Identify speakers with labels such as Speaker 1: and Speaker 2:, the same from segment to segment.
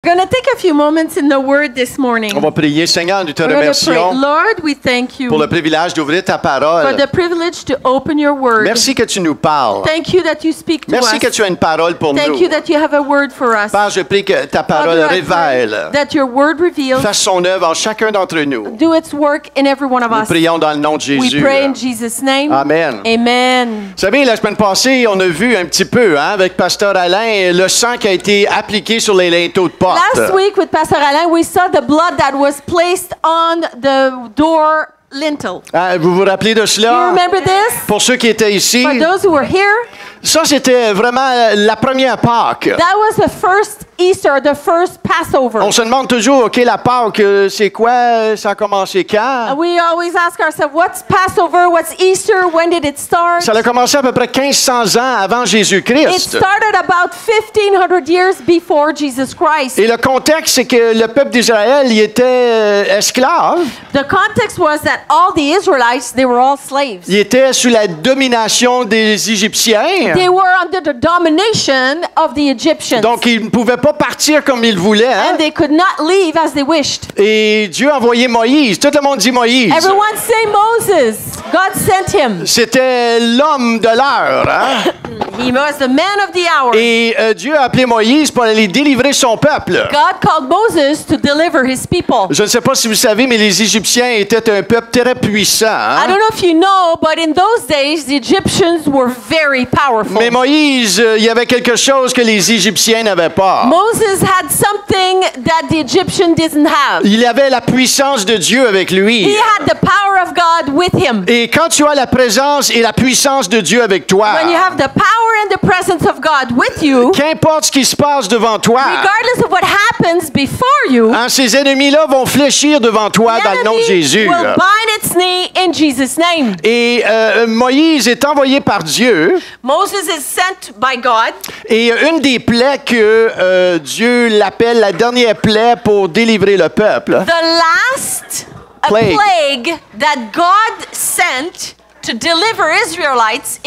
Speaker 1: We're going to take a few moments in the Word this morning.
Speaker 2: On va prier. Seigneur, nous te
Speaker 1: We're going to pray.
Speaker 2: remercions
Speaker 1: Lord, we thank you
Speaker 2: pour le privilège d'ouvrir ta
Speaker 1: for
Speaker 2: parole.
Speaker 1: the privilege to open your Word.
Speaker 2: Merci que tu nous parles.
Speaker 1: Thank you that you speak to
Speaker 2: Merci
Speaker 1: us.
Speaker 2: que tu as une parole pour
Speaker 1: Thank
Speaker 2: nous.
Speaker 1: you that you have a word for us.
Speaker 2: Père, je prie que ta parole
Speaker 1: Father, I pray
Speaker 2: révèle,
Speaker 1: that your Word reveals,
Speaker 2: fasse son œuvre en chacun d'entre nous.
Speaker 1: do its work in every one of
Speaker 2: Nous
Speaker 1: us.
Speaker 2: prions dans le nom de
Speaker 1: We
Speaker 2: Jésus.
Speaker 1: pray in Jesus' name.
Speaker 2: Amen.
Speaker 1: Amen.
Speaker 2: Vous savez, la semaine passée, on a vu un petit peu, avec Pasteur Alain, le sang qui a été appliqué sur les linteaux de porte.
Speaker 1: Last week with Pastor Alain, we saw the blood that was placed on the door lintel.
Speaker 2: Vous vous rappelez de
Speaker 1: You
Speaker 2: cela?
Speaker 1: remember this?
Speaker 2: Pour ceux qui étaient ici,
Speaker 1: For those who were here,
Speaker 2: ça c'était vraiment la première Pâque.
Speaker 1: that was the first Easter, the first Passover.
Speaker 2: On se demande toujours, OK, la Pâque, c'est quoi? Ça a commencé quand?
Speaker 1: We always ask ourselves, what's Passover? What's Easter? When did it start?
Speaker 2: Ça a commencé à peu près 1500 ans avant
Speaker 1: It
Speaker 2: Jésus-Christ.
Speaker 1: started about 1,500 years before Jesus Christ.
Speaker 2: Et le contexte, c'est que le peuple d'Israël, il était esclave.
Speaker 1: The context was that all the Israelites, they were all slaves.
Speaker 2: Il était sous la domination des Égyptiens.
Speaker 1: They were under the domination of the Egyptians.
Speaker 2: Donc, ils ne pouvaient pas partir comme ils voulaient. Hein?
Speaker 1: And they could not leave as they wished.
Speaker 2: Et Dieu a envoyé Moïse. Tout le monde dit Moïse.
Speaker 1: Everyone say Moses. God sent him.
Speaker 2: C'était l'homme de l'heure. Hein?
Speaker 1: He was the man of the hour.
Speaker 2: Et Dieu a appelé Moïse pour aller délivrer son peuple.
Speaker 1: God called Moses to deliver his people.
Speaker 2: Je ne sais pas si vous savez, mais les Égyptiens étaient un peuple très puissant. Hein?
Speaker 1: I don't know if you know, but in those days, the Egyptians were very powerful.
Speaker 2: Mais Moïse, il y avait quelque chose que les Égyptiens n'avaient pas.
Speaker 1: Moses had something that the Egyptian didn't have.
Speaker 2: Il avait la puissance de Dieu avec lui.
Speaker 1: He had the power of God with him.
Speaker 2: Et quand tu as la présence et la puissance de Dieu avec toi,
Speaker 1: When you have the power and the presence of God with you,
Speaker 2: qu'importe ce qui se passe devant toi,
Speaker 1: regardless of what happens before you,
Speaker 2: hein, ces ennemis-là vont fléchir devant toi
Speaker 1: the
Speaker 2: dans le nom de
Speaker 1: enemy
Speaker 2: Jésus.
Speaker 1: will bind its knee in Jesus' name.
Speaker 2: Et Moïse est envoyé par Dieu.
Speaker 1: Moses is sent by God.
Speaker 2: Et une des plaies que Dieu l'appelle la dernière plaie pour délivrer le peuple,
Speaker 1: The last plague that God sent to deliver Israelites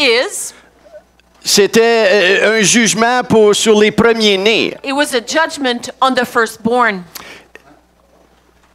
Speaker 2: c'était un jugement sur les premiers-nés.
Speaker 1: it was a judgment on the firstborn.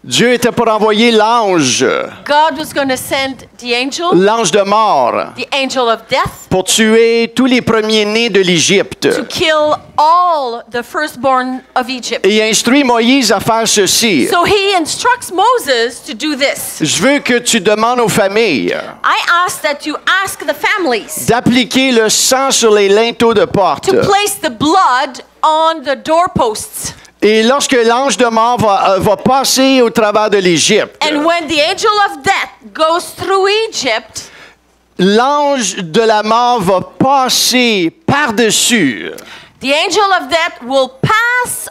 Speaker 2: Dieu était pour envoyer l'ange,
Speaker 1: God was going to send the angel
Speaker 2: l'ange de mort,
Speaker 1: the angel of death,
Speaker 2: pour tuer tous les premiers-nés de l'Égypte.
Speaker 1: to kill all the firstborn of Egypt.
Speaker 2: Et il instruit Moïse à faire ceci.
Speaker 1: So he instructs Moses to do this.
Speaker 2: Je veux que tu demandes aux familles
Speaker 1: I ask that you ask the families
Speaker 2: d'appliquer le sang sur les linteaux de porte.
Speaker 1: to place the blood on the doorposts.
Speaker 2: Et lorsque l'ange de mort va passer au travers de l'Égypte,
Speaker 1: And when the angel of death goes through Egypt,
Speaker 2: l'ange de la mort va passer par-dessus
Speaker 1: the angel of death will pass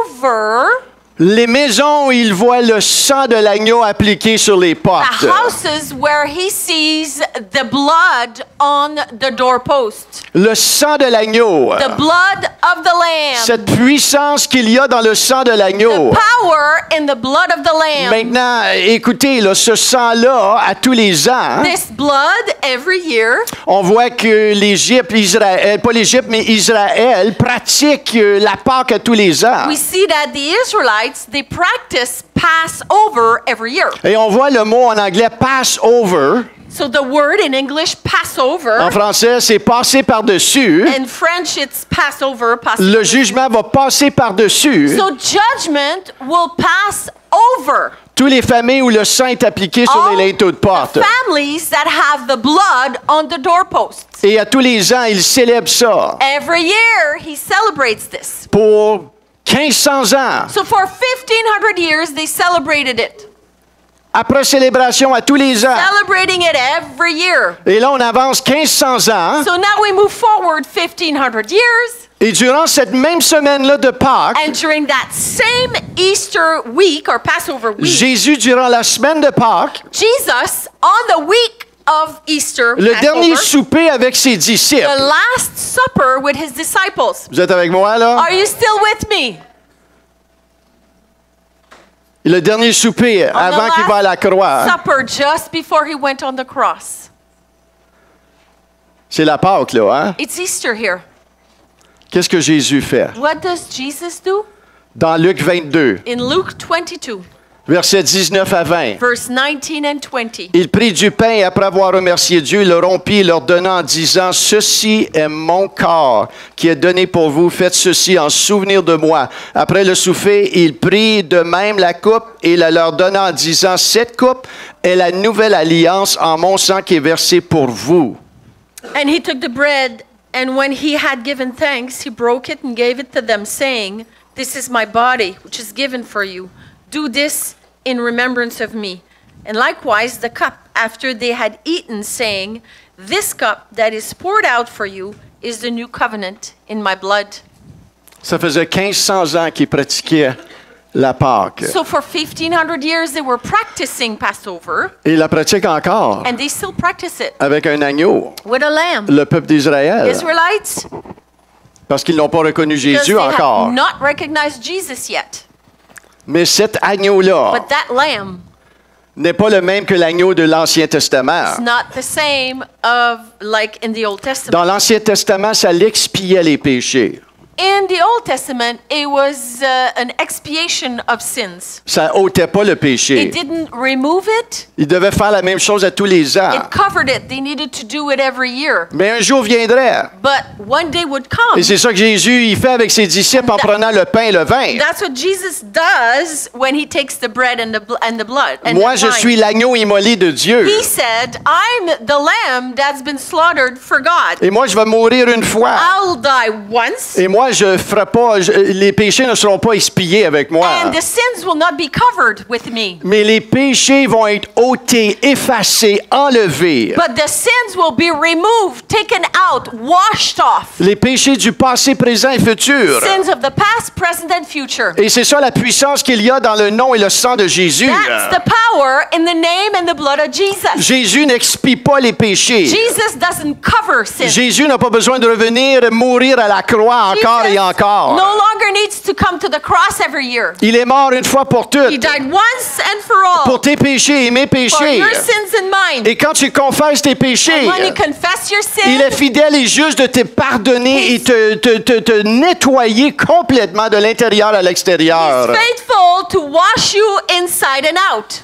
Speaker 1: over
Speaker 2: les maisons où il voit le sang de l'agneau appliqué sur les portes.
Speaker 1: the houses where he sees the blood on the doorpost.
Speaker 2: Le sang de l'agneau,
Speaker 1: The blood of the lamb.
Speaker 2: cette puissance qu'il y a dans le sang de l'agneau.
Speaker 1: The power in the blood of the lamb.
Speaker 2: Maintenant, écoutez, là, ce sang-là, à tous les ans,
Speaker 1: This blood every year,
Speaker 2: on voit que Israël, pas l'Égypte, mais Israël pratique la Pâque à tous les ans.
Speaker 1: we see that the Israelites, they practice Passover every year.
Speaker 2: Et on voit le mot en anglais Passover.
Speaker 1: So the word in English, Passover,
Speaker 2: En français, c'est passer par-dessus.
Speaker 1: in French it's Passover,
Speaker 2: Le jugement va passer par-dessus.
Speaker 1: So judgment will pass over
Speaker 2: Toutes les familles où le sang est appliqué sur
Speaker 1: all
Speaker 2: les linteaux de porte.
Speaker 1: the families that have the blood on the doorposts.
Speaker 2: Et à tous les ans, ils célèbrent ça
Speaker 1: Every year he celebrates this.
Speaker 2: pour 1500 ans.
Speaker 1: So for 1,500 years they celebrated it.
Speaker 2: Après célébration à tous les ans.
Speaker 1: Celebrating it every year.
Speaker 2: Et là, on avance 1500 ans.
Speaker 1: So now we move forward 1,500 years.
Speaker 2: Et durant cette même semaine-là de Pâques,
Speaker 1: And during that same Easter week or Passover week,
Speaker 2: Jésus, durant la semaine de Pâques,
Speaker 1: Jesus, on the week of Easter,
Speaker 2: le dernier
Speaker 1: Passover,
Speaker 2: souper avec ses
Speaker 1: the
Speaker 2: disciples.
Speaker 1: last supper with his disciples.
Speaker 2: Vous êtes avec moi, là?
Speaker 1: Are you still with me?
Speaker 2: Le dernier souper avant qu'il va à la croix.
Speaker 1: Supper just before he went on the cross.
Speaker 2: C'est la Pâque, là, hein?
Speaker 1: It's Easter here.
Speaker 2: Qu'est-ce que Jésus fait?
Speaker 1: What does Jesus do?
Speaker 2: Dans Luc 22,
Speaker 1: In Luke 22,
Speaker 2: versets 19 à 20.
Speaker 1: verse 19 and 20.
Speaker 2: Il prit du pain et après avoir remercié Dieu, il le rompit et leur donna en disant, « Ceci est mon corps qui est donné pour vous. Faites ceci en souvenir de moi. » Après le souper, il prit de même la coupe et la leur donna en disant, « Cette coupe est la nouvelle alliance en mon sang qui est versé pour vous. »
Speaker 1: And he took the bread, and when he had given thanks, he broke it and gave it to them, saying, This is my body, which is given for you. Do this in remembrance of me. And likewise the cup after they had eaten, saying, This cup that is poured out for you is the new covenant in my blood.
Speaker 2: Ça faisait 1500 ans qu'ils pratiquaient la Pâque.
Speaker 1: So for 1,500 years they were practicing Passover,
Speaker 2: Et ils la pratiquent encore
Speaker 1: and they still practice it
Speaker 2: avec un agneau,
Speaker 1: with a lamb.
Speaker 2: le peuple d'Israël,
Speaker 1: Israelites,
Speaker 2: parce qu'ils n'ont pas reconnu
Speaker 1: because
Speaker 2: Jésus
Speaker 1: they have
Speaker 2: encore.
Speaker 1: not recognized Jesus yet.
Speaker 2: Mais cet agneau-là
Speaker 1: But that lamb
Speaker 2: n'est pas le même que l'agneau de l'Ancien Testament.
Speaker 1: is not the same of like in the Old Testament.
Speaker 2: Dans l'Ancien Testament, ça l'expiait les péchés.
Speaker 1: In the Old Testament, it was an expiation of sins.
Speaker 2: Ça ôtait pas le péché.
Speaker 1: It didn't remove it.
Speaker 2: Ils devaient faire la même chose à tous les ans.
Speaker 1: It covered it. They needed to do it every year.
Speaker 2: Mais un jour viendrait.
Speaker 1: But one day would come.
Speaker 2: Et c'est ça que Jésus il fait avec ses disciples en prenant le pain et le vin.
Speaker 1: That's what Jesus does when he takes the bread and the blood. And
Speaker 2: Moi,
Speaker 1: the
Speaker 2: je
Speaker 1: wine.
Speaker 2: suis l'agneau immolé de Dieu.
Speaker 1: He said, I'm the lamb that's been slaughtered for God.
Speaker 2: Et moi, je vais mourir une fois.
Speaker 1: I'll die once,
Speaker 2: Et moi, je ferai pas, les péchés ne seront pas expiés avec moi.
Speaker 1: and the sins will not be covered with me.
Speaker 2: Mais les péchés vont être ôtés, effacés, enlevés.
Speaker 1: But the sins will be removed, taken out, washed off.
Speaker 2: Les péchés du passé, présent et futur.
Speaker 1: Sins of the past, present, and future.
Speaker 2: Et c'est ça la puissance qu'il y a dans le nom et le sang de Jésus.
Speaker 1: That's the power in the name and the blood of Jesus.
Speaker 2: Jésus n'expie pas les péchés.
Speaker 1: Jesus doesn't cover sin.
Speaker 2: Jésus n'a pas besoin de revenir mourir à la croix encore
Speaker 1: Jesus
Speaker 2: et encore.
Speaker 1: no longer needs to come to the cross every year.
Speaker 2: Il est mort une fois pour toutes.
Speaker 1: He died once and for all.
Speaker 2: Pour tes péchés et mes
Speaker 1: For
Speaker 2: péchés.
Speaker 1: your sins and mine.
Speaker 2: Et quand tu confesses tes péchés,
Speaker 1: When you confess your
Speaker 2: il est
Speaker 1: sin,
Speaker 2: fidèle et juste de te pardonner et te nettoyer complètement de l'intérieur à l'extérieur.
Speaker 1: He's faithful to wash you inside and out.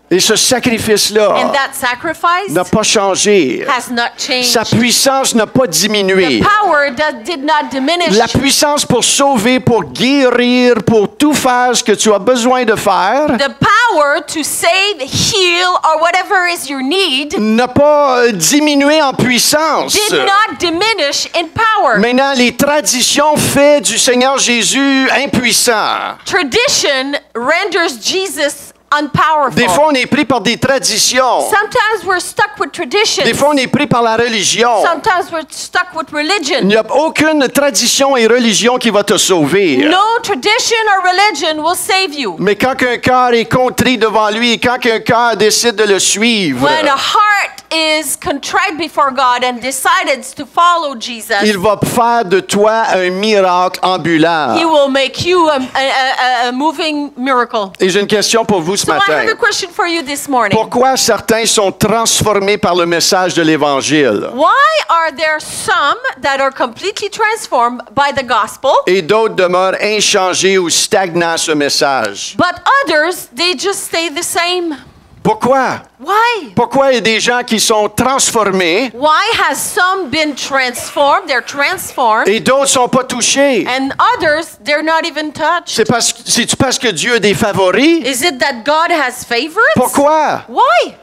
Speaker 2: Et ce sacrifice-là
Speaker 1: And that sacrifice
Speaker 2: n'a pas changé.
Speaker 1: has not changed.
Speaker 2: Sa puissance n'a pas diminué.
Speaker 1: The power did not diminish.
Speaker 2: La puissance pour sauver, pour guérir, pour tout faire ce que tu as besoin de faire
Speaker 1: The power to save, heal, or whatever is your need
Speaker 2: n'a pas diminué en puissance.
Speaker 1: did not diminish in power.
Speaker 2: Maintenant, les traditions font du Seigneur Jésus impuissant.
Speaker 1: Tradition renders Jesus unpowerful.
Speaker 2: Des fois, on est pris par des traditions.
Speaker 1: Sometimes we're stuck with traditions.
Speaker 2: Des fois, on est pris par la religion.
Speaker 1: Sometimes we're stuck with
Speaker 2: Il
Speaker 1: religion.
Speaker 2: n'y a aucune tradition et religion qui va te sauver.
Speaker 1: No tradition or religion will save you.
Speaker 2: Mais quand un cœur est contrit devant lui et quand un cœur décide de le suivre,
Speaker 1: When a heart is contrite before God and decides to follow Jesus,
Speaker 2: il va faire de toi un miracle ambulant.
Speaker 1: He will make you a moving miracle.
Speaker 2: Et j'ai une question pour vous ce
Speaker 1: So I
Speaker 2: matin.
Speaker 1: have a question for you this morning.
Speaker 2: Pourquoi certains sont transformés par le message de l'Évangile
Speaker 1: Why are there some that are completely transformed by the gospel,
Speaker 2: et d'autres demeurent inchangés ou stagnants à ce message?
Speaker 1: but others, they just stay the same?
Speaker 2: Pourquoi?
Speaker 1: Why?
Speaker 2: Pourquoi il y a des gens qui sont transformés
Speaker 1: Why has some been transformed? They're transformed.
Speaker 2: et d'autres ne sont pas touchés?
Speaker 1: And others, they're not even touched.
Speaker 2: C'est-tu parce que Dieu a des favoris?
Speaker 1: Is it that God has favorites?
Speaker 2: Pourquoi?
Speaker 1: Why?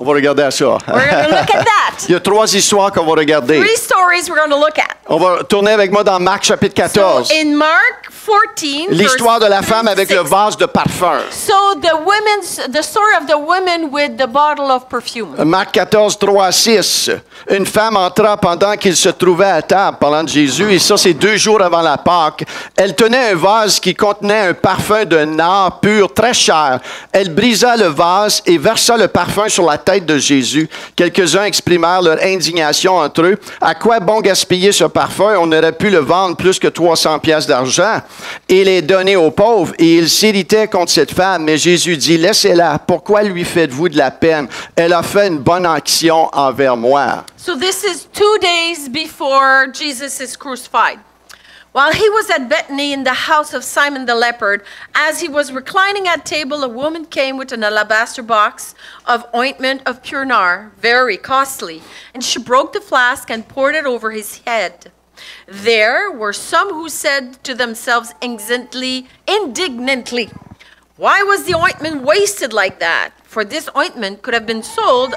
Speaker 2: On va regarder à ça.
Speaker 1: We're going to look at that.
Speaker 2: Il y a 3 histoires qu'on va regarder.
Speaker 1: 3 stories we're going to look at.
Speaker 2: On va tourner avec moi dans Marc chapitre 14.
Speaker 1: So in Mark 14,
Speaker 2: L'histoire de la
Speaker 1: verse
Speaker 2: femme avec le
Speaker 1: 36.
Speaker 2: vase de parfum.
Speaker 1: So the story of the women with the bottle of perfume.
Speaker 2: Marc 14, 3 à 6. Une femme entra pendant qu'il se trouvait à table, parlant de Jésus, et ça, c'est 2 jours avant la Pâque. Elle tenait un vase qui contenait un parfum de nard pur, très cher. Elle brisa le vase et versa le parfum sur la tête de Jésus. Quelques-uns exprimèrent leur indignation entre eux. À quoi bon gaspiller ce parfum? On aurait pu le vendre plus que 300 pièces d'argent et les donner aux pauvres. Et il s'irritait contre cette femme. Mais Jésus dit, laissez-la. Pourquoi lui faites-vous de la peine? Elle a fait une bonne action envers moi.
Speaker 1: So this is 2 days before Jesus is crucified. While he was at Bethany in the house of Simon the leper, as he was reclining at table, a woman came with an alabaster box of ointment of pure nard, very costly, and she broke the flask and poured it over his head. There were some who said to themselves indignantly, "Why was the ointment wasted like that? For this ointment could have been sold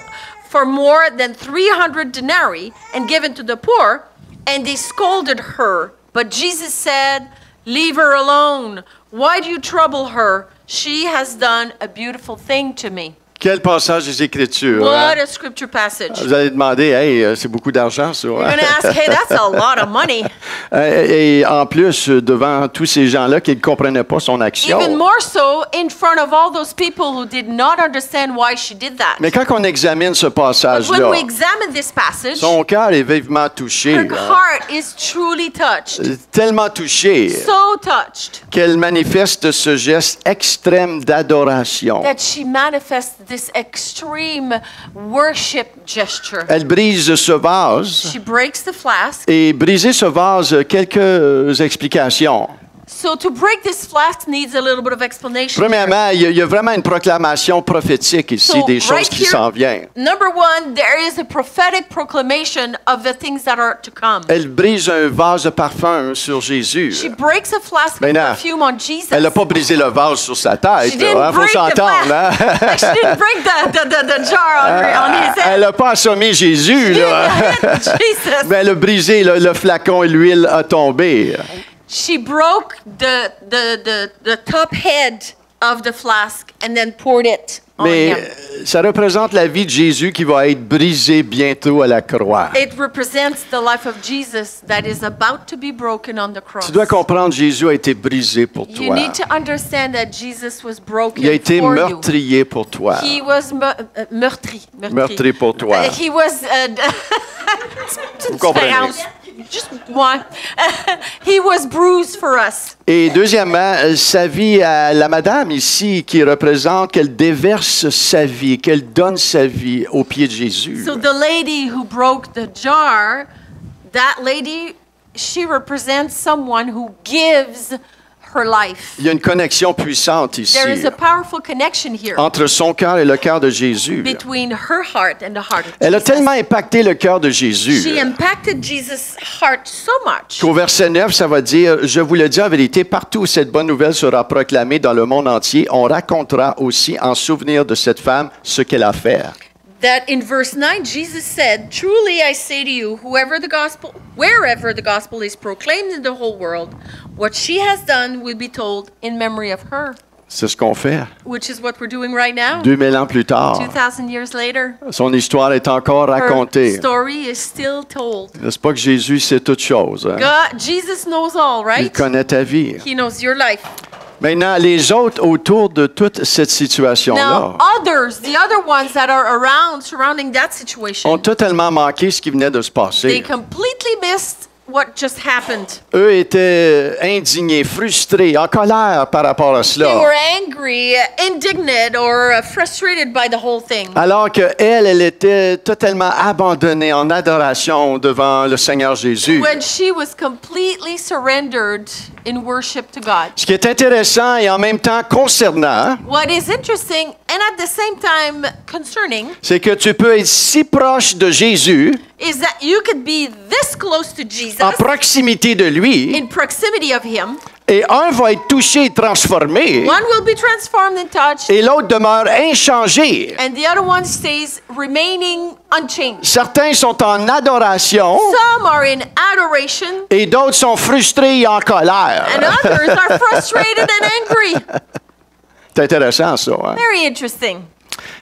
Speaker 1: for more than 300 denarii and given to the poor." And they scolded her. But Jesus said, "Leave her alone. Why do you trouble her? She has done a beautiful thing to me."
Speaker 2: Quel passage des Écritures.
Speaker 1: What
Speaker 2: Hein?
Speaker 1: a scripture passage.
Speaker 2: Vous allez demander, hey, c'est beaucoup d'argent, ça.
Speaker 1: You're going to ask, hey, that's a lot of money.
Speaker 2: Et en plus, devant tous ces gens-là qui ne comprenaient pas son action.
Speaker 1: Even more so in front of all those people who did not understand why she did that.
Speaker 2: Mais quand on examine ce
Speaker 1: But when
Speaker 2: passage-là,
Speaker 1: we examine this passage,
Speaker 2: son cœur est vivement touché.
Speaker 1: her
Speaker 2: Hein?
Speaker 1: heart is truly touched.
Speaker 2: Tellement touché
Speaker 1: So touched
Speaker 2: qu'elle manifeste ce geste extrême d'adoration.
Speaker 1: that she manifests this extreme worship gesture.
Speaker 2: Elle brise ce vase.
Speaker 1: She breaks the flask.
Speaker 2: Et briser ce vase, quelques explications.
Speaker 1: So to break this flask needs a little bit of explanation.
Speaker 2: Premièrement, il y a vraiment une proclamation prophétique ici
Speaker 1: So,
Speaker 2: des choses
Speaker 1: right
Speaker 2: qui
Speaker 1: here-
Speaker 2: s'en viennent.
Speaker 1: Number one, there is a prophetic proclamation of the things that are to come.
Speaker 2: Elle brise un vase de parfum sur Jésus.
Speaker 1: She breaks a flask of
Speaker 2: Maintenant,
Speaker 1: perfume on Jesus.
Speaker 2: Elle n'a pas brisé le vase sur sa tête.
Speaker 1: She didn't
Speaker 2: Il faut
Speaker 1: break the
Speaker 2: s'entendre.
Speaker 1: flask.
Speaker 2: Hein?
Speaker 1: Like she didn't break the jar on his head.
Speaker 2: Elle n'a pas assommé Jésus.
Speaker 1: She
Speaker 2: Là.
Speaker 1: didn't hit Jesus.
Speaker 2: Mais elle a brisé le flacon et l'huile a tombé.
Speaker 1: She broke the top head of the flask and then poured it on
Speaker 2: Mais
Speaker 1: him.
Speaker 2: ça représente la vie de Jésus qui va être brisée bientôt à la croix.
Speaker 1: It represents the life of Jesus that is about to be broken on the cross.
Speaker 2: Tu dois comprendre, Jésus a été brisé pour
Speaker 1: You
Speaker 2: toi.
Speaker 1: need to understand that Jesus was broken
Speaker 2: Il a été
Speaker 1: for
Speaker 2: meurtrier pour toi.
Speaker 1: you. He was meurtri.
Speaker 2: Meurtri pour toi.
Speaker 1: He was
Speaker 2: Vous comprenez.
Speaker 1: Just one. He was bruised for us.
Speaker 2: Et deuxièmement, sa vie à la madame ici qui représente qu'elle déverse sa vie, qu'elle donne sa vie aux pieds de Jésus.
Speaker 1: So the lady who broke the jar, that lady, she represents someone who gives her life.
Speaker 2: Il y a une connexion puissante ici
Speaker 1: There is a powerful connection here
Speaker 2: entre son cœur et le cœur de Jésus.
Speaker 1: between her heart and the heart of
Speaker 2: Elle a
Speaker 1: Jesus.
Speaker 2: tellement impacté le cœur de Jésus
Speaker 1: She impacted Jesus' heart so much
Speaker 2: qu'au verset 9, ça va dire « Je vous le dis en vérité, partout où cette bonne nouvelle sera proclamée dans le monde entier, on racontera aussi en souvenir de cette femme ce qu'elle a fait. »
Speaker 1: that in verse 9 Jesus said, "Truly I say to you, wherever the gospel is proclaimed in the whole world, what she has done will be told in memory of her."
Speaker 2: C'est ce qu'on fait.
Speaker 1: Which is what we're doing right now.
Speaker 2: 2000 ans plus tard,
Speaker 1: 2000 years later,
Speaker 2: son histoire est encore
Speaker 1: her
Speaker 2: racontée.
Speaker 1: story is still told.
Speaker 2: N'est-ce pas que Jésus sait toutes choses? Hein?
Speaker 1: Jesus knows all,
Speaker 2: Il
Speaker 1: right?
Speaker 2: connaît ta vie.
Speaker 1: He knows your life.
Speaker 2: Maintenant, les autres autour de toute cette situation-là
Speaker 1: Now, the other ones that are surrounding that situation,
Speaker 2: ont totalement manqué ce qui venait de se
Speaker 1: they
Speaker 2: passer.
Speaker 1: completely missed what just happened.
Speaker 2: Eux étaient indignés, frustrés, en colère par rapport à
Speaker 1: They were
Speaker 2: cela.
Speaker 1: angry, indignant, or frustrated by the whole thing.
Speaker 2: Alors qu'elle, elle était totalement abandonnée en adoration devant le Seigneur Jésus.
Speaker 1: When she was completely surrendered in worship to God.
Speaker 2: Ce qui est intéressant et en même temps concernant,
Speaker 1: What is interesting and at the same time concerning
Speaker 2: c'est que tu peux être si proche de Jésus,
Speaker 1: is that you could be this close to Jesus,
Speaker 2: en proximité de lui,
Speaker 1: in proximity of him.
Speaker 2: et un va être touché et transformé,
Speaker 1: One will be transformed and touched,
Speaker 2: et l'autre demeure inchangé.
Speaker 1: and the other one stays remaining unchanged.
Speaker 2: Certains sont en adoration
Speaker 1: Some are in adoration,
Speaker 2: et d'autres sont frustrés et en colère.
Speaker 1: and others are frustrated and angry.
Speaker 2: C'est intéressant ça. Hein?
Speaker 1: Very interesting.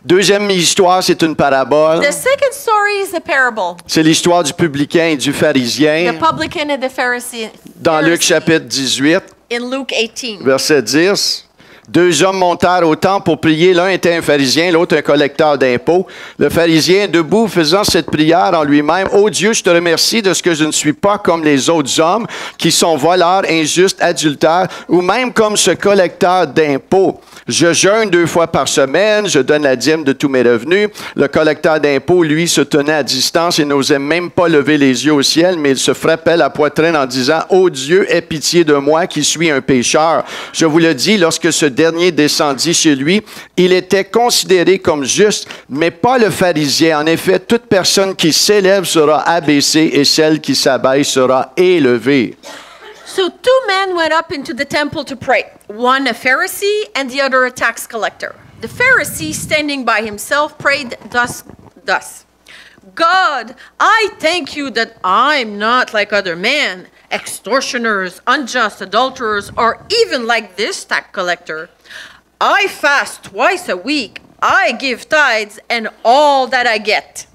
Speaker 2: Deuxième histoire, c'est une parabole.
Speaker 1: The second story is a parable.
Speaker 2: C'est l'histoire du publicain et du
Speaker 1: The
Speaker 2: pharisien
Speaker 1: publican and the Pharisee.
Speaker 2: dans Luc chapitre 18,
Speaker 1: In Luke 18.
Speaker 2: verset 10. 2 hommes montèrent au temple pour prier. L'un était un pharisien, l'autre un collecteur d'impôts. Le pharisien, debout, faisant cette prière en lui-même, « Ô Dieu, je te remercie de ce que je ne suis pas comme les autres hommes qui sont voleurs, injustes, adultères, ou même comme ce collecteur d'impôts. Je jeûne 2 fois par semaine, je donne la dîme de tous mes revenus. » Le collecteur d'impôts, lui, se tenait à distance et n'osait même pas lever les yeux au ciel, mais il se frappait la poitrine en disant, « Ô Dieu, aie pitié de moi qui suis un pécheur. » Je vous le dis, lorsque ce dernier descendit chez lui, il était considéré comme juste, mais pas le pharisien. En effet, toute personne qui s'élève sera abaissée et celle qui s'abaisse sera élevée.
Speaker 1: So 2 men went up into the temple to pray, one a Pharisee and the other a tax collector. The Pharisee, standing by himself, prayed thus, God, I thank you that I'm not like other men, extortioners, unjust adulterers, or even like this tax collector. I fast twice a week. I give tithes and all that I get.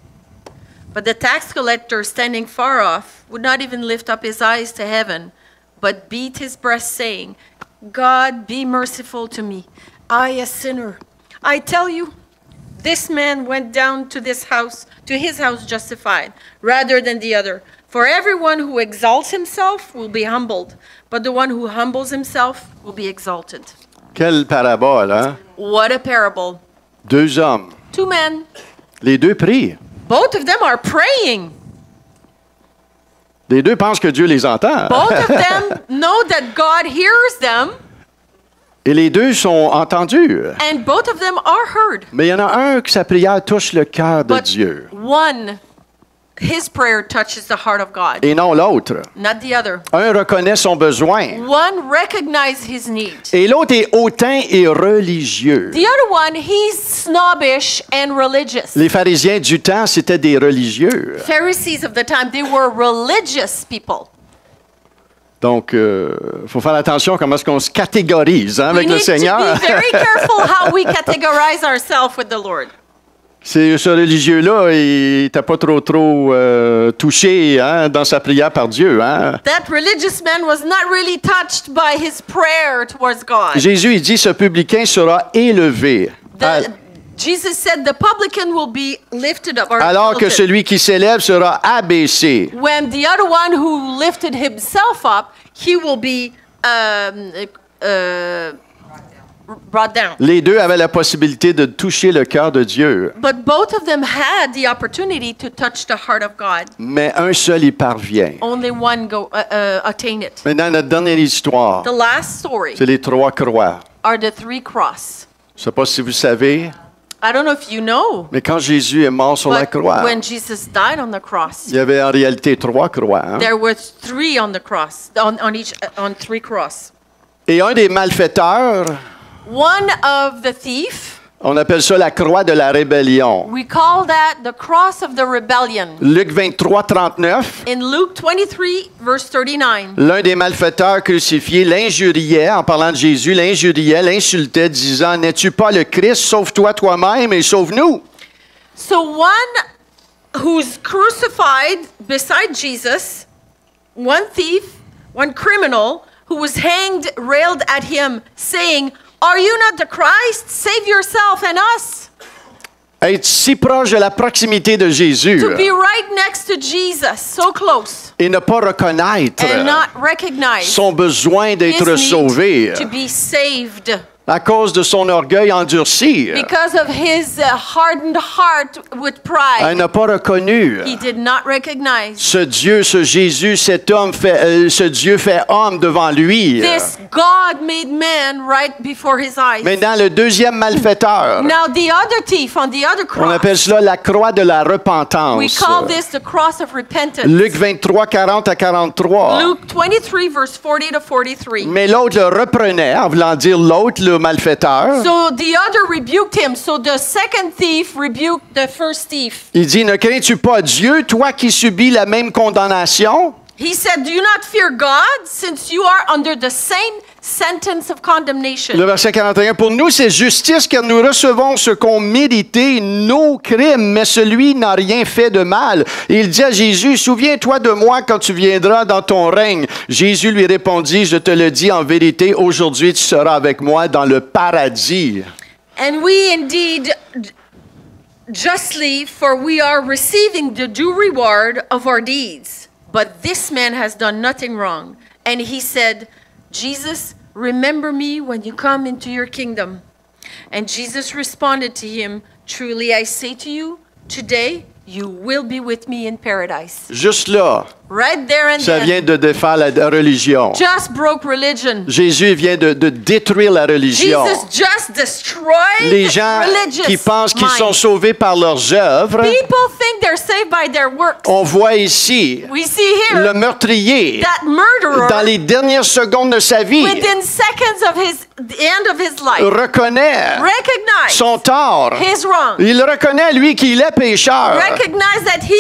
Speaker 1: But the tax collector, standing far off, would not even lift up his eyes to heaven, but beat his breast, saying, God, be merciful to me, I a sinner. I tell you, this man went down to his house justified, rather than the other. For everyone who exalts himself will be humbled, but the one who humbles himself will be exalted.
Speaker 2: Quelle parabole, hein?
Speaker 1: What a parable.
Speaker 2: 2 hommes.
Speaker 1: 2 men.
Speaker 2: Les 2 prient.
Speaker 1: Both of them are praying.
Speaker 2: Les 2 pensent que Dieu les entend.
Speaker 1: Both of them know that God hears them.
Speaker 2: Et les 2 sont entendus.
Speaker 1: And both of them are heard.
Speaker 2: Mais il y en a un que sa prière touche le cœur de
Speaker 1: But
Speaker 2: Dieu.
Speaker 1: one, his prayer touches the heart of God,
Speaker 2: Et non l'autre.
Speaker 1: not the other.
Speaker 2: Un reconnaît son besoin.
Speaker 1: One recognizes his need.
Speaker 2: Et l'autre est hautain et religieux.
Speaker 1: The other one, he's snobbish and religious.
Speaker 2: Les pharisiens du temps, c'étaient des religieux.
Speaker 1: Pharisees of the time, they were religious people.
Speaker 2: Donc, il faut faire attention comment est-ce qu'on se catégorise hein,
Speaker 1: We
Speaker 2: avec le
Speaker 1: need
Speaker 2: Seigneur.
Speaker 1: to be very careful how we categorize ourselves with the Lord.
Speaker 2: Ce religieux-là, il n'était pas trop touché hein, dans sa prière par Dieu. Hein.
Speaker 1: That religious man was not really touched by his prayer towards God.
Speaker 2: Jésus, il dit, ce publicain sera élevé.
Speaker 1: Jesus said the publican will be lifted up. Or
Speaker 2: Alors que
Speaker 1: exalted.
Speaker 2: celui qui s'élève sera abaissé.
Speaker 1: When the other one who lifted himself up, he will be brought down.
Speaker 2: Les 2 avaient la possibilité de toucher le cœur de Dieu,
Speaker 1: But both of them had the opportunity to touch the heart of God.
Speaker 2: mais un seul y parvient.
Speaker 1: Only one attain it.
Speaker 2: Maintenant, notre dernière histoire,
Speaker 1: The last story
Speaker 2: c'est les 3 croix.
Speaker 1: are the 3 crosses.
Speaker 2: Je ne sais pas si vous savez,
Speaker 1: I don't know if you know,
Speaker 2: mais quand Jésus est mort sur la
Speaker 1: but
Speaker 2: croix,
Speaker 1: when Jesus died on the cross,
Speaker 2: il y avait en réalité 3 croix. Hein?
Speaker 1: there were 3 on the cross, on 3 cross.
Speaker 2: Et un des malfaiteurs,
Speaker 1: One of the thief,
Speaker 2: on appelle ça la croix de la rébellion.
Speaker 1: we call that the cross of the rebellion.
Speaker 2: Luc 23, 39,
Speaker 1: In Luke 23, verse 39,
Speaker 2: l'un des malfaiteurs crucifiés l'injuriait, en parlant de Jésus, l'insultait, disant, « N'es-tu pas le Christ? Sauve-toi toi-même et sauve-nous. »
Speaker 1: so one who's crucified beside Jesus, one thief, one criminal, who was hanged, railed at him, saying, Are you not the Christ? Save yourself and us.
Speaker 2: Être si proche de la proximité de Jésus
Speaker 1: To be right next to Jesus, so close,
Speaker 2: et ne pas reconnaître
Speaker 1: and not recognize
Speaker 2: son besoin
Speaker 1: his
Speaker 2: d'être
Speaker 1: need
Speaker 2: sauvé
Speaker 1: to be saved
Speaker 2: à cause de son orgueil endurci.
Speaker 1: because of his hardened heart with pride.
Speaker 2: Elle n'a pas reconnu
Speaker 1: He did not recognize
Speaker 2: ce Dieu, ce Jésus, cet homme ce Dieu fait homme devant lui.
Speaker 1: this God made man right before his eyes.
Speaker 2: Maintenant, le deuxième malfaiteur,
Speaker 1: Now the other thief on the other
Speaker 2: on appelle
Speaker 1: cross,
Speaker 2: cela la croix de la
Speaker 1: we
Speaker 2: repentance.
Speaker 1: call this the cross of repentance.
Speaker 2: Luc 23, 40 à 43.
Speaker 1: Luke 23, verse 40 to 43.
Speaker 2: Mais l'autre le reprenait, en voulant dire l'autre, le malfaiteur.
Speaker 1: So the other rebuked him. So the second thief rebuked the first thief.
Speaker 2: Il dit, ne crains-tu pas Dieu, toi qui subis la même condamnation?
Speaker 1: He said, "Do you not fear God, since you are under the same sentence of condemnation?"
Speaker 2: Le verset 41, pour nous, c'est justice, car nous recevons ce qu'ont mérité nos crimes, mais celui n'a rien fait de mal. Et il dit à Jésus, souviens-toi de moi quand tu viendras dans ton règne. Jésus lui répondit, je te le dis en vérité, aujourd'hui tu seras avec moi dans le paradis.
Speaker 1: And we indeed justly, for we are receiving the due reward of our deeds. But this man has done nothing wrong. And he said, Jesus, remember me when you come into your kingdom. And Jesus responded to him, truly I say to you, today you will be with me in paradise.
Speaker 2: Juste là,
Speaker 1: Right there and
Speaker 2: ça
Speaker 1: then.
Speaker 2: vient de défaire la religion.
Speaker 1: Just broke religion.
Speaker 2: Jésus vient de détruire la religion.
Speaker 1: Jesus just destroyed
Speaker 2: Les gens
Speaker 1: religious
Speaker 2: qui pensent qu'ils
Speaker 1: mind.
Speaker 2: sont sauvés par leurs œuvres,
Speaker 1: People think they're saved by their works.
Speaker 2: on voit ici
Speaker 1: We see here
Speaker 2: le meurtrier
Speaker 1: that murderer,
Speaker 2: dans les dernières secondes de sa vie,
Speaker 1: within seconds of the end of his life,
Speaker 2: reconnaît
Speaker 1: recognize
Speaker 2: son tort.
Speaker 1: his wrong.
Speaker 2: Il reconnaît, lui, qu'il est pécheur.
Speaker 1: Recognize that he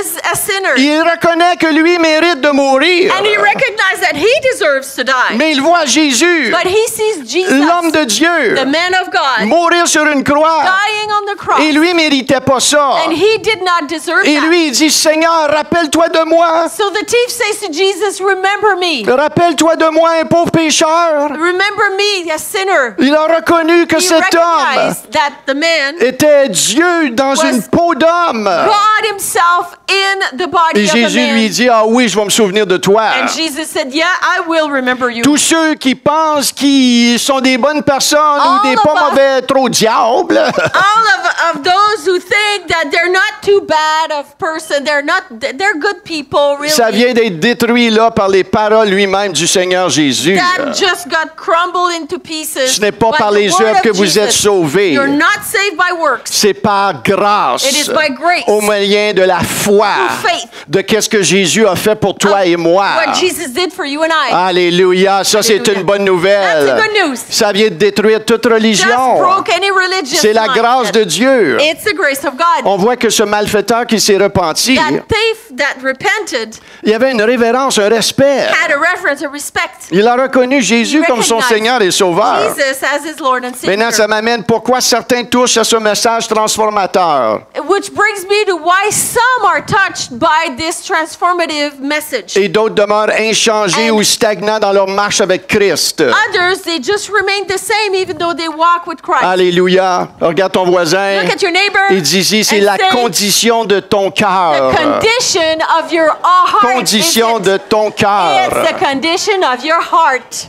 Speaker 1: is a sinner.
Speaker 2: Il reconnaît que lui mérite de mourir.
Speaker 1: And he recognized that he deserves to die.
Speaker 2: Mais il voit Jésus,
Speaker 1: But he sees Jesus,
Speaker 2: l'homme de Dieu,
Speaker 1: the man of God,
Speaker 2: mourir sur une croix.
Speaker 1: dying on the cross.
Speaker 2: Et lui méritait pas ça.
Speaker 1: And he did not deserve
Speaker 2: Et
Speaker 1: that.
Speaker 2: lui, il dit, Seigneur, rappelle-toi de moi.
Speaker 1: So the thief says to Jesus, remember me.
Speaker 2: Rappelle-toi de moi, un pauvre pécheur.
Speaker 1: Remember me, a sinner.
Speaker 2: Il a reconnu que
Speaker 1: He
Speaker 2: cet homme
Speaker 1: recognized that the man,
Speaker 2: était Dieu dans
Speaker 1: was
Speaker 2: une peau d'homme.
Speaker 1: God himself in the body
Speaker 2: Et
Speaker 1: of a
Speaker 2: Jésus
Speaker 1: man.
Speaker 2: lui dit, ah oui, je vais me souvenir de toi.
Speaker 1: And Jesus said, yeah, I will remember you.
Speaker 2: Tous ceux qui pensent qu'ils sont des bonnes personnes ou
Speaker 1: All
Speaker 2: des
Speaker 1: of
Speaker 2: pas
Speaker 1: us.
Speaker 2: mauvais trop diables,
Speaker 1: All of those who think that they're not too bad of person, they're good people, really.
Speaker 2: ça vient d'être détruit là par les paroles lui-même du Seigneur Jésus.
Speaker 1: That just got crumbled into pieces.
Speaker 2: Ce n'est pas
Speaker 1: by
Speaker 2: par
Speaker 1: the
Speaker 2: les
Speaker 1: word
Speaker 2: œuvres
Speaker 1: of
Speaker 2: que vous
Speaker 1: Jesus.
Speaker 2: êtes sauvés.
Speaker 1: You're not saved by works.
Speaker 2: C'est par grâce,
Speaker 1: It is by grace.
Speaker 2: au moyen de la foi,
Speaker 1: Through faith.
Speaker 2: de qu'est-ce que Jésus a fait pour toi et moi.
Speaker 1: What Jesus did for you and I.
Speaker 2: Alléluia, ça c'est
Speaker 1: Alléluia.
Speaker 2: une bonne nouvelle.
Speaker 1: That's a good news.
Speaker 2: Ça vient de détruire toute
Speaker 1: Just
Speaker 2: religion.
Speaker 1: broke any religious
Speaker 2: C'est la grâce de
Speaker 1: mindset.
Speaker 2: Dieu.
Speaker 1: It's the grace of God.
Speaker 2: On voit que ce malfaiteur qui s'est repenti,
Speaker 1: That thief that repented
Speaker 2: il y avait une révérence, un respect.
Speaker 1: had a reverence, a respect.
Speaker 2: Il a reconnu Jésus comme son
Speaker 1: Recognized
Speaker 2: Seigneur et Sauveur.
Speaker 1: Jesus as his Lord and Savior.
Speaker 2: Maintenant, ça m'amène pourquoi certains touchent à ce message transformateur
Speaker 1: Which brings me to why some are touched by this transformative message.
Speaker 2: et d'autres demeurent inchangés
Speaker 1: And-
Speaker 2: ou stagnants dans leur marche avec Christ.
Speaker 1: Others, they just remain the same even though they walk with Christ.
Speaker 2: Alléluia. Regarde ton voisin.
Speaker 1: Look at your neighbor.
Speaker 2: Il dit ici, c'est
Speaker 1: and
Speaker 2: la
Speaker 1: say,
Speaker 2: condition de ton
Speaker 1: the
Speaker 2: cœur.
Speaker 1: condition of your heart.
Speaker 2: Condition
Speaker 1: is
Speaker 2: de
Speaker 1: it?
Speaker 2: ton cœur.
Speaker 1: It's the condition of your heart.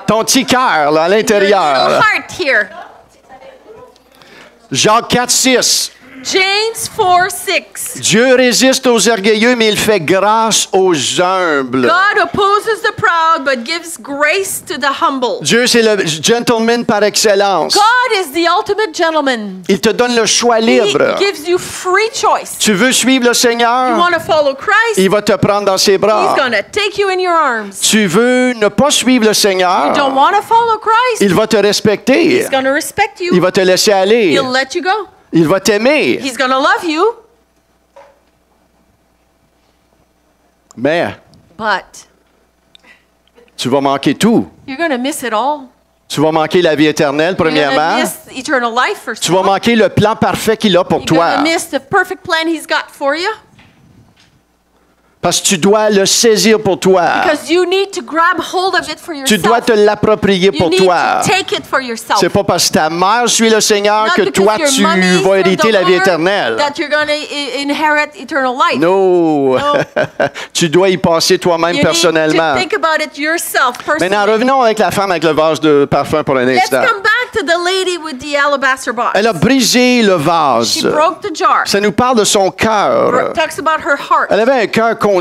Speaker 2: Ton petit cœur, là, à
Speaker 1: Your little
Speaker 2: l'intérieur.
Speaker 1: heart here.
Speaker 2: Jacques 4, 6.
Speaker 1: James 4:6.
Speaker 2: Dieu résiste aux orgueilleux, mais il fait grâce aux humbles.
Speaker 1: God opposes the proud but gives grace to the humble.
Speaker 2: Dieu, c'est le gentleman par excellence.
Speaker 1: God is the ultimate gentleman.
Speaker 2: Il te donne le choix
Speaker 1: He
Speaker 2: libre.
Speaker 1: gives you free choice.
Speaker 2: Tu veux suivre le
Speaker 1: You
Speaker 2: Seigneur?
Speaker 1: want to follow Christ?
Speaker 2: Il va te prendre dans ses bras.
Speaker 1: He's going to take you in your arms.
Speaker 2: Tu veux ne pas suivre le
Speaker 1: You don't
Speaker 2: Seigneur?
Speaker 1: want to follow Christ?
Speaker 2: Il va te respecter.
Speaker 1: He's going to respect
Speaker 2: Il
Speaker 1: you.
Speaker 2: va te laisser aller.
Speaker 1: He'll let you go.
Speaker 2: Il va t'aimer.
Speaker 1: He's going to love you.
Speaker 2: Mais
Speaker 1: But
Speaker 2: tu vas manquer tout.
Speaker 1: you're going to miss it all.
Speaker 2: Tu vas manquer la vie éternelle,
Speaker 1: You're going
Speaker 2: premièrement.
Speaker 1: to miss eternal life first
Speaker 2: Tu
Speaker 1: of
Speaker 2: vas
Speaker 1: all.
Speaker 2: manquer le plan parfait qu'il a pour
Speaker 1: You're going
Speaker 2: toi.
Speaker 1: to miss the perfect plan He's got for you.
Speaker 2: Parce que tu dois le saisir pour toi.
Speaker 1: Because you need to grab hold of it for
Speaker 2: Tu dois
Speaker 1: yourself.
Speaker 2: te l'approprier
Speaker 1: You
Speaker 2: pour
Speaker 1: need
Speaker 2: toi.
Speaker 1: to take it for yourself.
Speaker 2: C'est pas parce que ta mère suit le Seigneur
Speaker 1: Not
Speaker 2: que
Speaker 1: because
Speaker 2: toi
Speaker 1: your
Speaker 2: tu
Speaker 1: money
Speaker 2: vas hériter
Speaker 1: serve the
Speaker 2: la vie
Speaker 1: Lord
Speaker 2: éternelle.
Speaker 1: that you're going to inherit eternal life.
Speaker 2: Non. Tu dois y passer toi-même
Speaker 1: You
Speaker 2: personnellement.
Speaker 1: need to think about it yourself personally.
Speaker 2: Maintenant, revenons avec la femme avec le vase de parfum pour un
Speaker 1: Let's
Speaker 2: instant.
Speaker 1: come back to the lady with the alabaster box.
Speaker 2: Elle a brisé le vase.
Speaker 1: She broke the jar.
Speaker 2: Ça nous parle de son cœur.
Speaker 1: Talks about her heart.
Speaker 2: Elle avait un cœur contrit.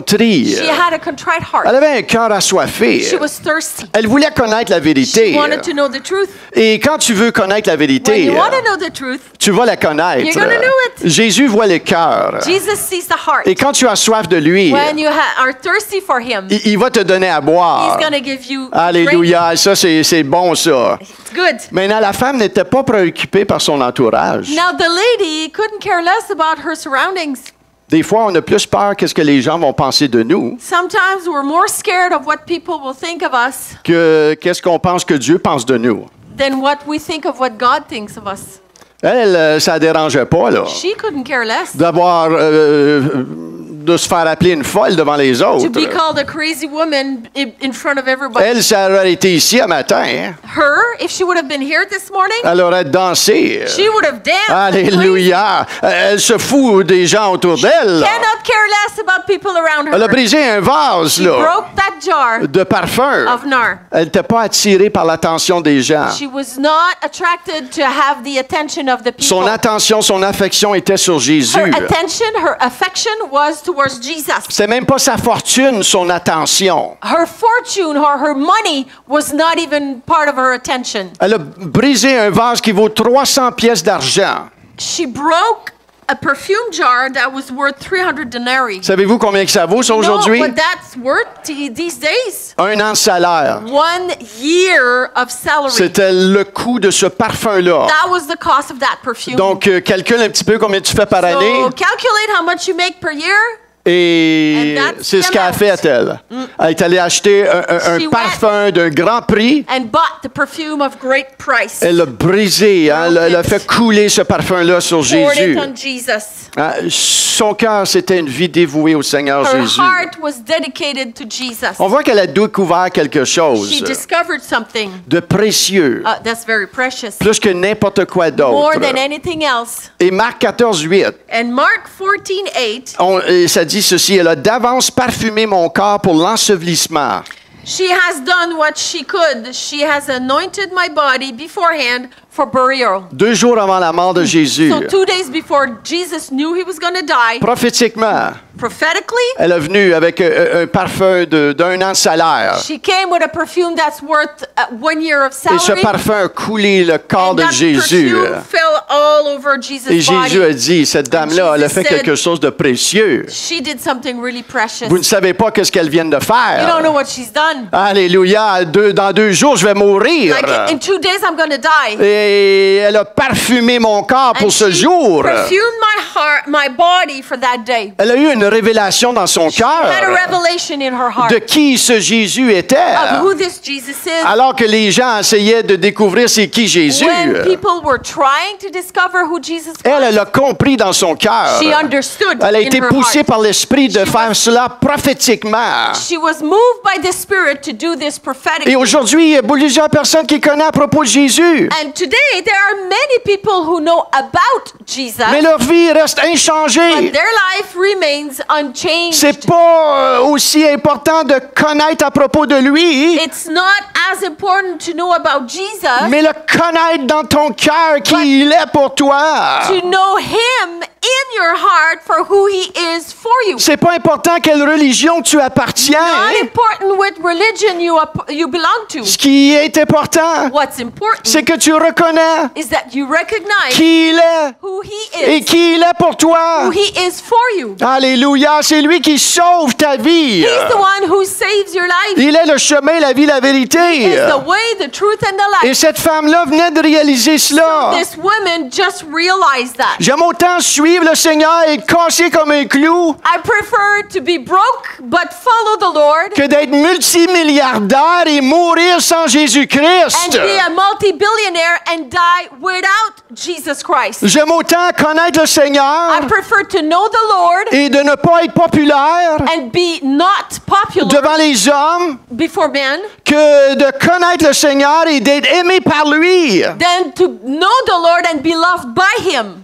Speaker 1: She had a contrite heart.
Speaker 2: Elle avait un cœur assoiffé.
Speaker 1: She was thirsty.
Speaker 2: Elle voulait connaître la
Speaker 1: She
Speaker 2: vérité.
Speaker 1: wanted to know the truth.
Speaker 2: Et quand tu veux connaître la
Speaker 1: When
Speaker 2: vérité,
Speaker 1: you want to know the truth,
Speaker 2: tu vas la connaître.
Speaker 1: You're gonna know it.
Speaker 2: Jésus voit le cœur.
Speaker 1: Jesus sees the heart.
Speaker 2: Et quand tu as soif de lui,
Speaker 1: When you are thirsty for Him,
Speaker 2: il va te donner à boire.
Speaker 1: He's going to give you drink.
Speaker 2: Alléluia, ça c'est bon ça.
Speaker 1: It's good.
Speaker 2: Maintenant, la femme n'était pas préoccupée par son entourage.
Speaker 1: Now the lady couldn't care less about her surroundings.
Speaker 2: Des fois, on a plus peur qu'est-ce que les gens vont penser de nous
Speaker 1: Sometimes we're more scared of what people will think of us
Speaker 2: que qu'est-ce qu'on pense que Dieu pense de nous.
Speaker 1: than what we think of what God thinks of us.
Speaker 2: Elle, ça ne dérangeait pas, là,
Speaker 1: She couldn't care less.
Speaker 2: de se faire appeler une folle devant les
Speaker 1: To
Speaker 2: autres.
Speaker 1: be called a crazy woman in front of everybody.
Speaker 2: Elle, ça aurait été ici un matin, hein,
Speaker 1: Her, if she would have been here this morning,
Speaker 2: elle aurait dansé.
Speaker 1: she would have danced.
Speaker 2: Alléluia. Elle se fout des gens autour d'elle. là.
Speaker 1: Cannot care less about people around
Speaker 2: Elle a
Speaker 1: her.
Speaker 2: brisé un vase
Speaker 1: She
Speaker 2: là,
Speaker 1: broke that jar
Speaker 2: de parfum.
Speaker 1: of nard.
Speaker 2: Elle n'était pas attirée par l'attention des gens.
Speaker 1: She was not attracted to have the attention of the
Speaker 2: Son
Speaker 1: people.
Speaker 2: attention, son affection était sur Jésus.
Speaker 1: Her attention, her affection was towards Jesus.
Speaker 2: C'est même pas sa fortune, son attention.
Speaker 1: Her fortune or her money was not even part of her attention.
Speaker 2: Elle a brisé un vase qui vaut 300 pièces d'argent.
Speaker 1: She broke a perfume jar that was worth 300 denarii.
Speaker 2: Savez-vous combien que ça vaut, ça,
Speaker 1: You know
Speaker 2: aujourd'hui?
Speaker 1: what that's worth these days?
Speaker 2: 1 an de salaire.
Speaker 1: 1 year of salary.
Speaker 2: C'était le coût de ce parfum-là.
Speaker 1: That was the cost of that perfume.
Speaker 2: Donc, calcule un petit peu combien tu fais par année.
Speaker 1: So calculate how much you make per year.
Speaker 2: Et
Speaker 1: And that's
Speaker 2: c'est ce
Speaker 1: the
Speaker 2: qu'elle a
Speaker 1: amount.
Speaker 2: fait, elle. Elle est allée acheter un
Speaker 1: She
Speaker 2: parfum d'un grand prix.
Speaker 1: And bought the perfume of great price.
Speaker 2: Elle l'a brisé. Hein, elle a fait couler ce parfum-là sur
Speaker 1: Poured
Speaker 2: Jésus.
Speaker 1: it on Jesus.
Speaker 2: Hein, son cœur, c'était une vie dévouée au Seigneur
Speaker 1: Her
Speaker 2: Jésus.
Speaker 1: heart was dedicated to Jesus.
Speaker 2: On voit qu'elle a découvert quelque chose
Speaker 1: She discovered something
Speaker 2: de précieux,
Speaker 1: that's very precious,
Speaker 2: plus que n'importe quoi
Speaker 1: more
Speaker 2: d'autre.
Speaker 1: than anything else.
Speaker 2: Et Marc 14, 8,
Speaker 1: And Mark 14:8,
Speaker 2: et ça dit ceci, elle a d'avance parfumé mon corps pour l'ensevelissement.
Speaker 1: she has done what she could. She has anointed my body beforehand for burial.
Speaker 2: 2 jours avant la mort de Jésus,
Speaker 1: So 2 days before Jesus knew he was going to die,
Speaker 2: prophétiquement,
Speaker 1: prophetically,
Speaker 2: elle est venue avec un parfum d'un an de salaire.
Speaker 1: she came with a perfume that's worth 1 year of
Speaker 2: Et ce
Speaker 1: salary.
Speaker 2: parfum a coulé le corps
Speaker 1: And
Speaker 2: de
Speaker 1: that
Speaker 2: Jésus.
Speaker 1: perfume fell all over Jesus'
Speaker 2: Et Jésus
Speaker 1: body.
Speaker 2: a dit, cette dame-là, elle a
Speaker 1: Jesus
Speaker 2: fait
Speaker 1: said-
Speaker 2: quelque chose de précieux.
Speaker 1: She did something really precious.
Speaker 2: Vous ne savez pas qu'est-ce qu'elle vient de
Speaker 1: You don't
Speaker 2: faire.
Speaker 1: know what she's done.
Speaker 2: Alléluia. Dans 2 jours, je vais mourir.
Speaker 1: Like in 2 days, I'm going to die.
Speaker 2: Et elle a parfumé mon corps pour
Speaker 1: And
Speaker 2: ce
Speaker 1: she
Speaker 2: jour.
Speaker 1: perfumed my body for that day.
Speaker 2: Elle a eu une révélation dans son
Speaker 1: She had a
Speaker 2: cœur
Speaker 1: revelation in her heart
Speaker 2: de qui ce Jésus était.
Speaker 1: of who this Jesus is.
Speaker 2: Alors que les gens essayaient de découvrir c'est qui Jésus.
Speaker 1: When people were trying to discover who Jesus
Speaker 2: Elle
Speaker 1: was,
Speaker 2: a compris dans son cœur.
Speaker 1: she understood
Speaker 2: Elle a
Speaker 1: in
Speaker 2: été
Speaker 1: her
Speaker 2: poussée
Speaker 1: heart.
Speaker 2: par l'Esprit de
Speaker 1: She
Speaker 2: faire cela prophétiquement.
Speaker 1: She was moved by the Spirit to do this
Speaker 2: Et
Speaker 1: prophetically.
Speaker 2: aujourd'hui, il y a plusieurs personnes qui connaissent à propos de Jésus.
Speaker 1: And today, there are many people who know about Jesus,
Speaker 2: Mais leur vie reste
Speaker 1: but
Speaker 2: inchangée.
Speaker 1: their life remains unchanged.
Speaker 2: C'est pas aussi important de connaître à propos de lui,
Speaker 1: It's not as important to know about Jesus,
Speaker 2: mais le connaître dans ton cœur qui il est pour toi.
Speaker 1: to know Him in your heart for who He is for you.
Speaker 2: C'est pas important quelle religion tu appartiens.
Speaker 1: Not important what religion you belong to.
Speaker 2: Ce qui est important,
Speaker 1: What's important
Speaker 2: c'est que tu reconnais
Speaker 1: is that you recognize
Speaker 2: qui il est
Speaker 1: who He
Speaker 2: et
Speaker 1: is,
Speaker 2: qui il est pour toi.
Speaker 1: who He is for you.
Speaker 2: Alléluia, c'est lui qui sauve ta vie.
Speaker 1: He's the one who saves your life.
Speaker 2: Il est le chemin, la vie, la vérité.
Speaker 1: He is the way, the truth, and the
Speaker 2: Et
Speaker 1: life.
Speaker 2: cette femme-là venait de réaliser cela.
Speaker 1: This woman just realized that.
Speaker 2: J'aime autant suivre le Seigneur et être cassé comme un clou
Speaker 1: I prefer to be broke but follow the Lord
Speaker 2: que d'être multimilliardaire et mourir sans
Speaker 1: and
Speaker 2: Jésus-Christ.
Speaker 1: be a multi-billionaire and die without Jesus Christ.
Speaker 2: J'aime autant connaître le
Speaker 1: I
Speaker 2: Seigneur
Speaker 1: prefer to know the Lord
Speaker 2: et de ne pas être populaire
Speaker 1: and be not popular
Speaker 2: devant les hommes
Speaker 1: before men
Speaker 2: que de connaître le Seigneur et d'être aimé par lui.
Speaker 1: than to know the Lord and be loved by Him.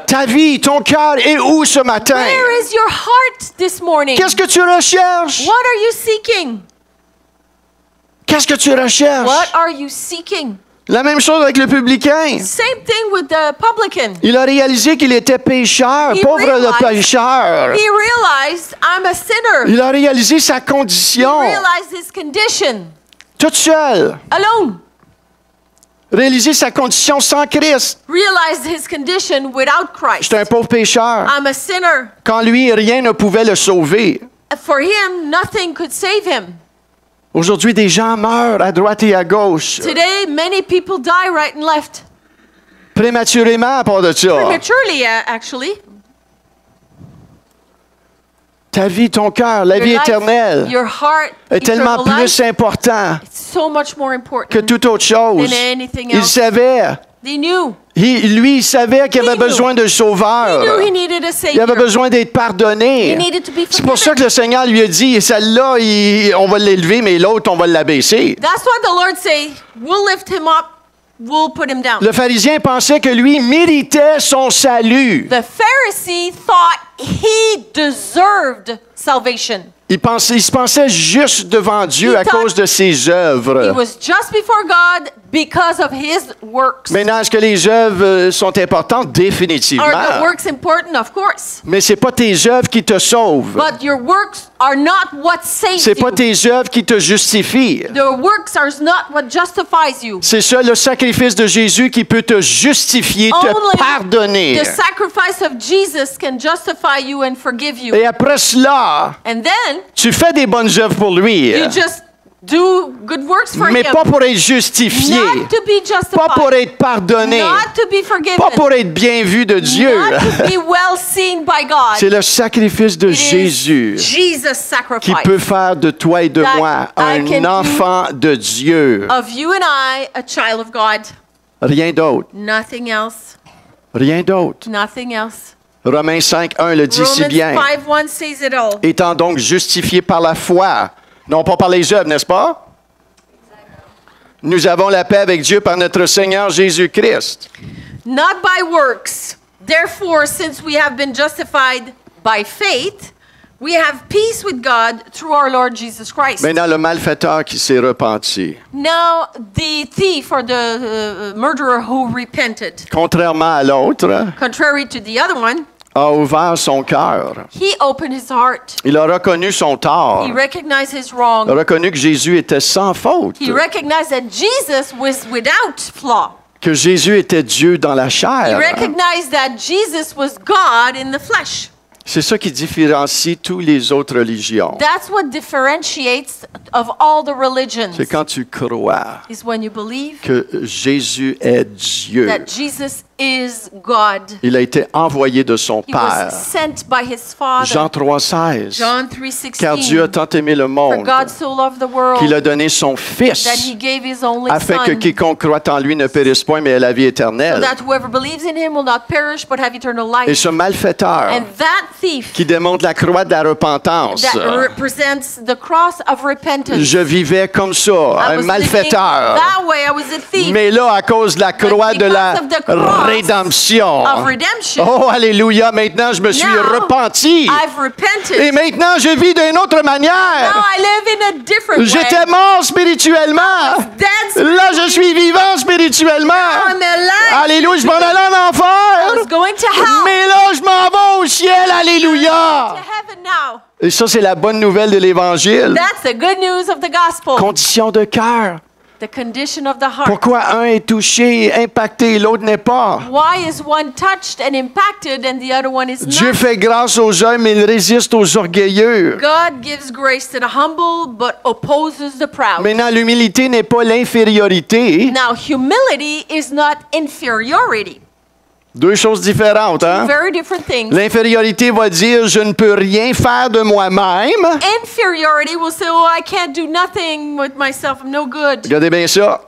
Speaker 2: Ta vie, ton cœur est où ce matin?
Speaker 1: Where is your heart this morning?
Speaker 2: Qu'est-ce que tu recherches?
Speaker 1: What are you seeking?
Speaker 2: Qu'est-ce que tu recherches?
Speaker 1: What are you seeking?
Speaker 2: La même chose avec le publicain.
Speaker 1: Same thing with the publican.
Speaker 2: Il a réalisé qu'il était pécheur,
Speaker 1: He
Speaker 2: pauvre de
Speaker 1: realized-
Speaker 2: pécheur.
Speaker 1: He realized, I'm a sinner.
Speaker 2: Il a réalisé sa
Speaker 1: He
Speaker 2: condition,
Speaker 1: realized his condition
Speaker 2: toute seule.
Speaker 1: alone.
Speaker 2: Réaliser sa condition sans Christ.
Speaker 1: Realized his condition without Christ.
Speaker 2: J'étais un pauvre pécheur.
Speaker 1: I'm a sinner.
Speaker 2: Quand lui, rien ne pouvait le sauver.
Speaker 1: For him, nothing could save him.
Speaker 2: Aujourd'hui, des gens meurent à droite et à gauche.
Speaker 1: Today, many people die right and left.
Speaker 2: Prématurément à part de ça.
Speaker 1: Prematurely, actually.
Speaker 2: Ta vie, ton cœur, la
Speaker 1: Your
Speaker 2: vie
Speaker 1: life,
Speaker 2: éternelle
Speaker 1: your heart,
Speaker 2: est tellement
Speaker 1: eternal
Speaker 2: plus
Speaker 1: life,
Speaker 2: important
Speaker 1: it's so much more important
Speaker 2: que toute autre chose.
Speaker 1: than anything
Speaker 2: Il
Speaker 1: else.
Speaker 2: savait.
Speaker 1: They knew.
Speaker 2: Lui, il savait qu'il avait
Speaker 1: He knew.
Speaker 2: besoin d'un
Speaker 1: He
Speaker 2: sauveur.
Speaker 1: knew he needed a
Speaker 2: Il avait
Speaker 1: savior.
Speaker 2: besoin d'être pardonné.
Speaker 1: He needed to be
Speaker 2: C'est pour ça
Speaker 1: forgiven.
Speaker 2: que le Seigneur lui a dit, celle-là, on va l'élever, mais l'autre, on va l'abaisser.
Speaker 1: That's why the Lord say, we'll lift him up, we'll put him down.
Speaker 2: Le pharisien pensait que lui méritait son salut.
Speaker 1: The Pharisee thought he deserved salvation.
Speaker 2: Il se pensait juste devant Dieu
Speaker 1: He
Speaker 2: à
Speaker 1: thought
Speaker 2: cause de ses
Speaker 1: He
Speaker 2: œuvres.
Speaker 1: was just before God because of his works.
Speaker 2: Maintenant, est-ce que les œuvres sont importantes?
Speaker 1: Are the
Speaker 2: Définitivement.
Speaker 1: works important? Of course.
Speaker 2: Mais c'est pas tes œuvres qui te sauvent.
Speaker 1: But your works are not what saves
Speaker 2: C'est pas
Speaker 1: you.
Speaker 2: tes œuvres qui te justifient.
Speaker 1: The works are not what justifies you.
Speaker 2: C'est ça le sacrifice de Jésus qui peut te justifier, te
Speaker 1: Only
Speaker 2: pardonner.
Speaker 1: the sacrifice of Jesus can justify you and forgive you.
Speaker 2: Et après cela,
Speaker 1: And then
Speaker 2: tu fais des bonnes œuvres pour lui,
Speaker 1: you just do good works for
Speaker 2: mais
Speaker 1: him.
Speaker 2: pas pour être justifié,
Speaker 1: Not to be justified.
Speaker 2: pas pour être pardonné,
Speaker 1: Not to be forgiven.
Speaker 2: pas pour être bien vu de Dieu.
Speaker 1: Not to be well seen by God.
Speaker 2: C'est le sacrifice de
Speaker 1: It is
Speaker 2: Jésus
Speaker 1: Jesus'
Speaker 2: qui
Speaker 1: sacrifice
Speaker 2: peut faire de toi et de
Speaker 1: that
Speaker 2: moi
Speaker 1: I can
Speaker 2: un
Speaker 1: do
Speaker 2: enfant de Dieu.
Speaker 1: of you and I, a child of God.
Speaker 2: Rien d'autre.
Speaker 1: Nothing else.
Speaker 2: Rien d'autre.
Speaker 1: Nothing else.
Speaker 2: Romains 5.1 le dit si
Speaker 1: Romans
Speaker 2: bien.
Speaker 1: 5:1 says it all.
Speaker 2: Étant donc justifiés par la foi, non pas par les œuvres, n'est-ce pas? Nous avons la paix avec Dieu par notre Seigneur Jésus-Christ.
Speaker 1: Not by works. Therefore, since we have been justified by faith, we have peace with God through our Lord Jesus Christ.
Speaker 2: Maintenant, le malfaiteur qui s'est repenti,
Speaker 1: Now, the thief or the murderer who repented,
Speaker 2: contrairement à l'autre,
Speaker 1: contrary to the other one,
Speaker 2: a ouvert son cœur.
Speaker 1: he opened his heart.
Speaker 2: Il a reconnu son tort.
Speaker 1: He recognized his
Speaker 2: Il a
Speaker 1: wrong.
Speaker 2: reconnu que Jésus était sans faute,
Speaker 1: He recognized that Jesus was without flaw.
Speaker 2: que Jésus était Dieu dans la
Speaker 1: He
Speaker 2: chair.
Speaker 1: recognized that Jesus was God in the flesh.
Speaker 2: C'est ça qui différencie toutes les autres religions.
Speaker 1: That's what differentiates of all the religions.
Speaker 2: C'est quand tu crois
Speaker 1: Is when you believe
Speaker 2: que Jésus est Dieu.
Speaker 1: that Jesus is God.
Speaker 2: Il a été envoyé de son
Speaker 1: He was
Speaker 2: Père.
Speaker 1: sent by his Father.
Speaker 2: Jean 3,16.
Speaker 1: John 3:16.
Speaker 2: Car Dieu a tant aimé le
Speaker 1: For
Speaker 2: monde
Speaker 1: God so loved the world
Speaker 2: qu'il a donné son
Speaker 1: that
Speaker 2: Fils
Speaker 1: he gave his only
Speaker 2: afin que
Speaker 1: Son,
Speaker 2: quiconque croit en lui ne périsse point mais ait la vie
Speaker 1: so
Speaker 2: éternelle.
Speaker 1: that whoever believes in him will not perish but have eternal
Speaker 2: Et
Speaker 1: life.
Speaker 2: ce malfaiteur
Speaker 1: And that thief
Speaker 2: qui démontre la croix de la repentance,
Speaker 1: that represents the cross of repentance.
Speaker 2: je vivais comme ça,
Speaker 1: I
Speaker 2: un
Speaker 1: was living
Speaker 2: malfaiteur.
Speaker 1: that way. I was a thief
Speaker 2: Mais là, à cause de la croix de la
Speaker 1: because of the cross
Speaker 2: rédemption,
Speaker 1: of redemption.
Speaker 2: oh alléluia, maintenant je me suis
Speaker 1: Now,
Speaker 2: repenti.
Speaker 1: I've repented.
Speaker 2: Et maintenant je vis d'une autre
Speaker 1: Now
Speaker 2: manière.
Speaker 1: I live in a different
Speaker 2: J'étais
Speaker 1: way.
Speaker 2: mort spirituellement.
Speaker 1: That's
Speaker 2: Là, je suis vivant spirituellement.
Speaker 1: I'm alive.
Speaker 2: Alléluia, je m'en allais en
Speaker 1: I
Speaker 2: enfer.
Speaker 1: was going to hell.
Speaker 2: Mais là, je m'en vais au ciel.
Speaker 1: To
Speaker 2: Alléluia.
Speaker 1: heaven now.
Speaker 2: Et ça, c'est la bonne nouvelle de l'Évangile.
Speaker 1: That's the good news of the gospel.
Speaker 2: Condition de cœur.
Speaker 1: The condition of the heart.
Speaker 2: Pourquoi un est touché et impacté et l'autre n'est pas?
Speaker 1: Why is one touched and impacted and the other one is
Speaker 2: Dieu
Speaker 1: not?
Speaker 2: fait grâce aux hommes, mais il résiste aux orgueilleux.
Speaker 1: God gives grace to the humble but opposes the proud.
Speaker 2: Maintenant, l'humilité n'est pas l'infériorité.
Speaker 1: Now, humility is not inferiority.
Speaker 2: Deux choses différentes, hein?
Speaker 1: Very different things.
Speaker 2: L'infériorité va dire je ne peux rien faire de moi-même.
Speaker 1: Inferiority will say, oh, I can't do nothing with myself. I'm no good.
Speaker 2: Regardez bien ça.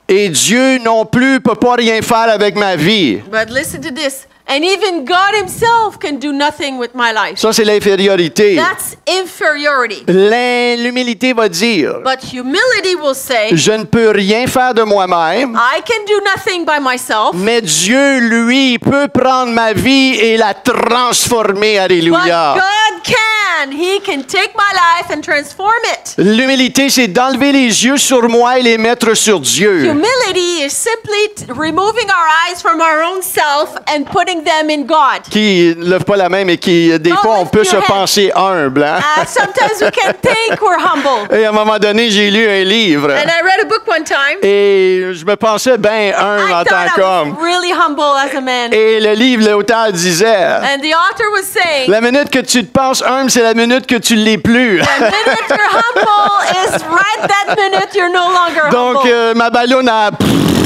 Speaker 2: Et Dieu non plus peut pas rien faire avec ma vie.
Speaker 1: But listen to this. And even God himself can do nothing with my life.
Speaker 2: Ça, c'est l'infériorité.
Speaker 1: That's inferiority.
Speaker 2: L'humilité va dire
Speaker 1: But humility will say,
Speaker 2: je ne peux rien faire de moi-même,
Speaker 1: I can do nothing by myself.
Speaker 2: mais Dieu, lui, peut prendre ma vie et la transformer.
Speaker 1: But
Speaker 2: Alléluia.
Speaker 1: God can. He can take my life and transform it.
Speaker 2: L'humilité, c'est d'enlever les yeux sur moi et les mettre sur Dieu.
Speaker 1: Humility is simply removing our eyes from our own self and putting them in God.
Speaker 2: Qui ne lève pas la main, mais qui, des
Speaker 1: Don't
Speaker 2: fois, on
Speaker 1: lift
Speaker 2: peut
Speaker 1: your
Speaker 2: se
Speaker 1: head.
Speaker 2: penser humble. Hein?
Speaker 1: Sometimes we can think we're humble.
Speaker 2: Et à un moment donné, j'ai lu un livre.
Speaker 1: And I read a book one time.
Speaker 2: Et je me pensais bien humble en
Speaker 1: I
Speaker 2: tant
Speaker 1: thought I
Speaker 2: qu'homme.
Speaker 1: was really humble as a man.
Speaker 2: Et le livre, l'auteur disait,
Speaker 1: And the author was saying,
Speaker 2: la minute que tu te penses humble, c'est la minute que tu ne l'es plus.
Speaker 1: the minute you're humble is right that minute you're no longer
Speaker 2: Donc,
Speaker 1: humble.
Speaker 2: ma ballonne a...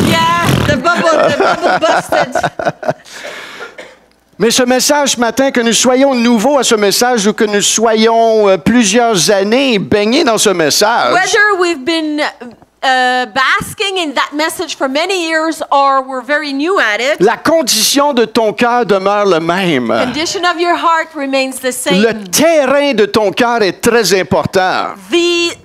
Speaker 1: Yeah, the bubble busted.
Speaker 2: Mais ce message ce matin, que nous soyons nouveaux à ce message ou que nous soyons plusieurs années baignés dans ce message,
Speaker 1: Whether we've been basking in that message for many years or we're very new at it,
Speaker 2: la condition de ton cœur demeure le même.
Speaker 1: condition of your heart remains the
Speaker 2: Le
Speaker 1: same.
Speaker 2: terrain de ton cœur est très important.
Speaker 1: The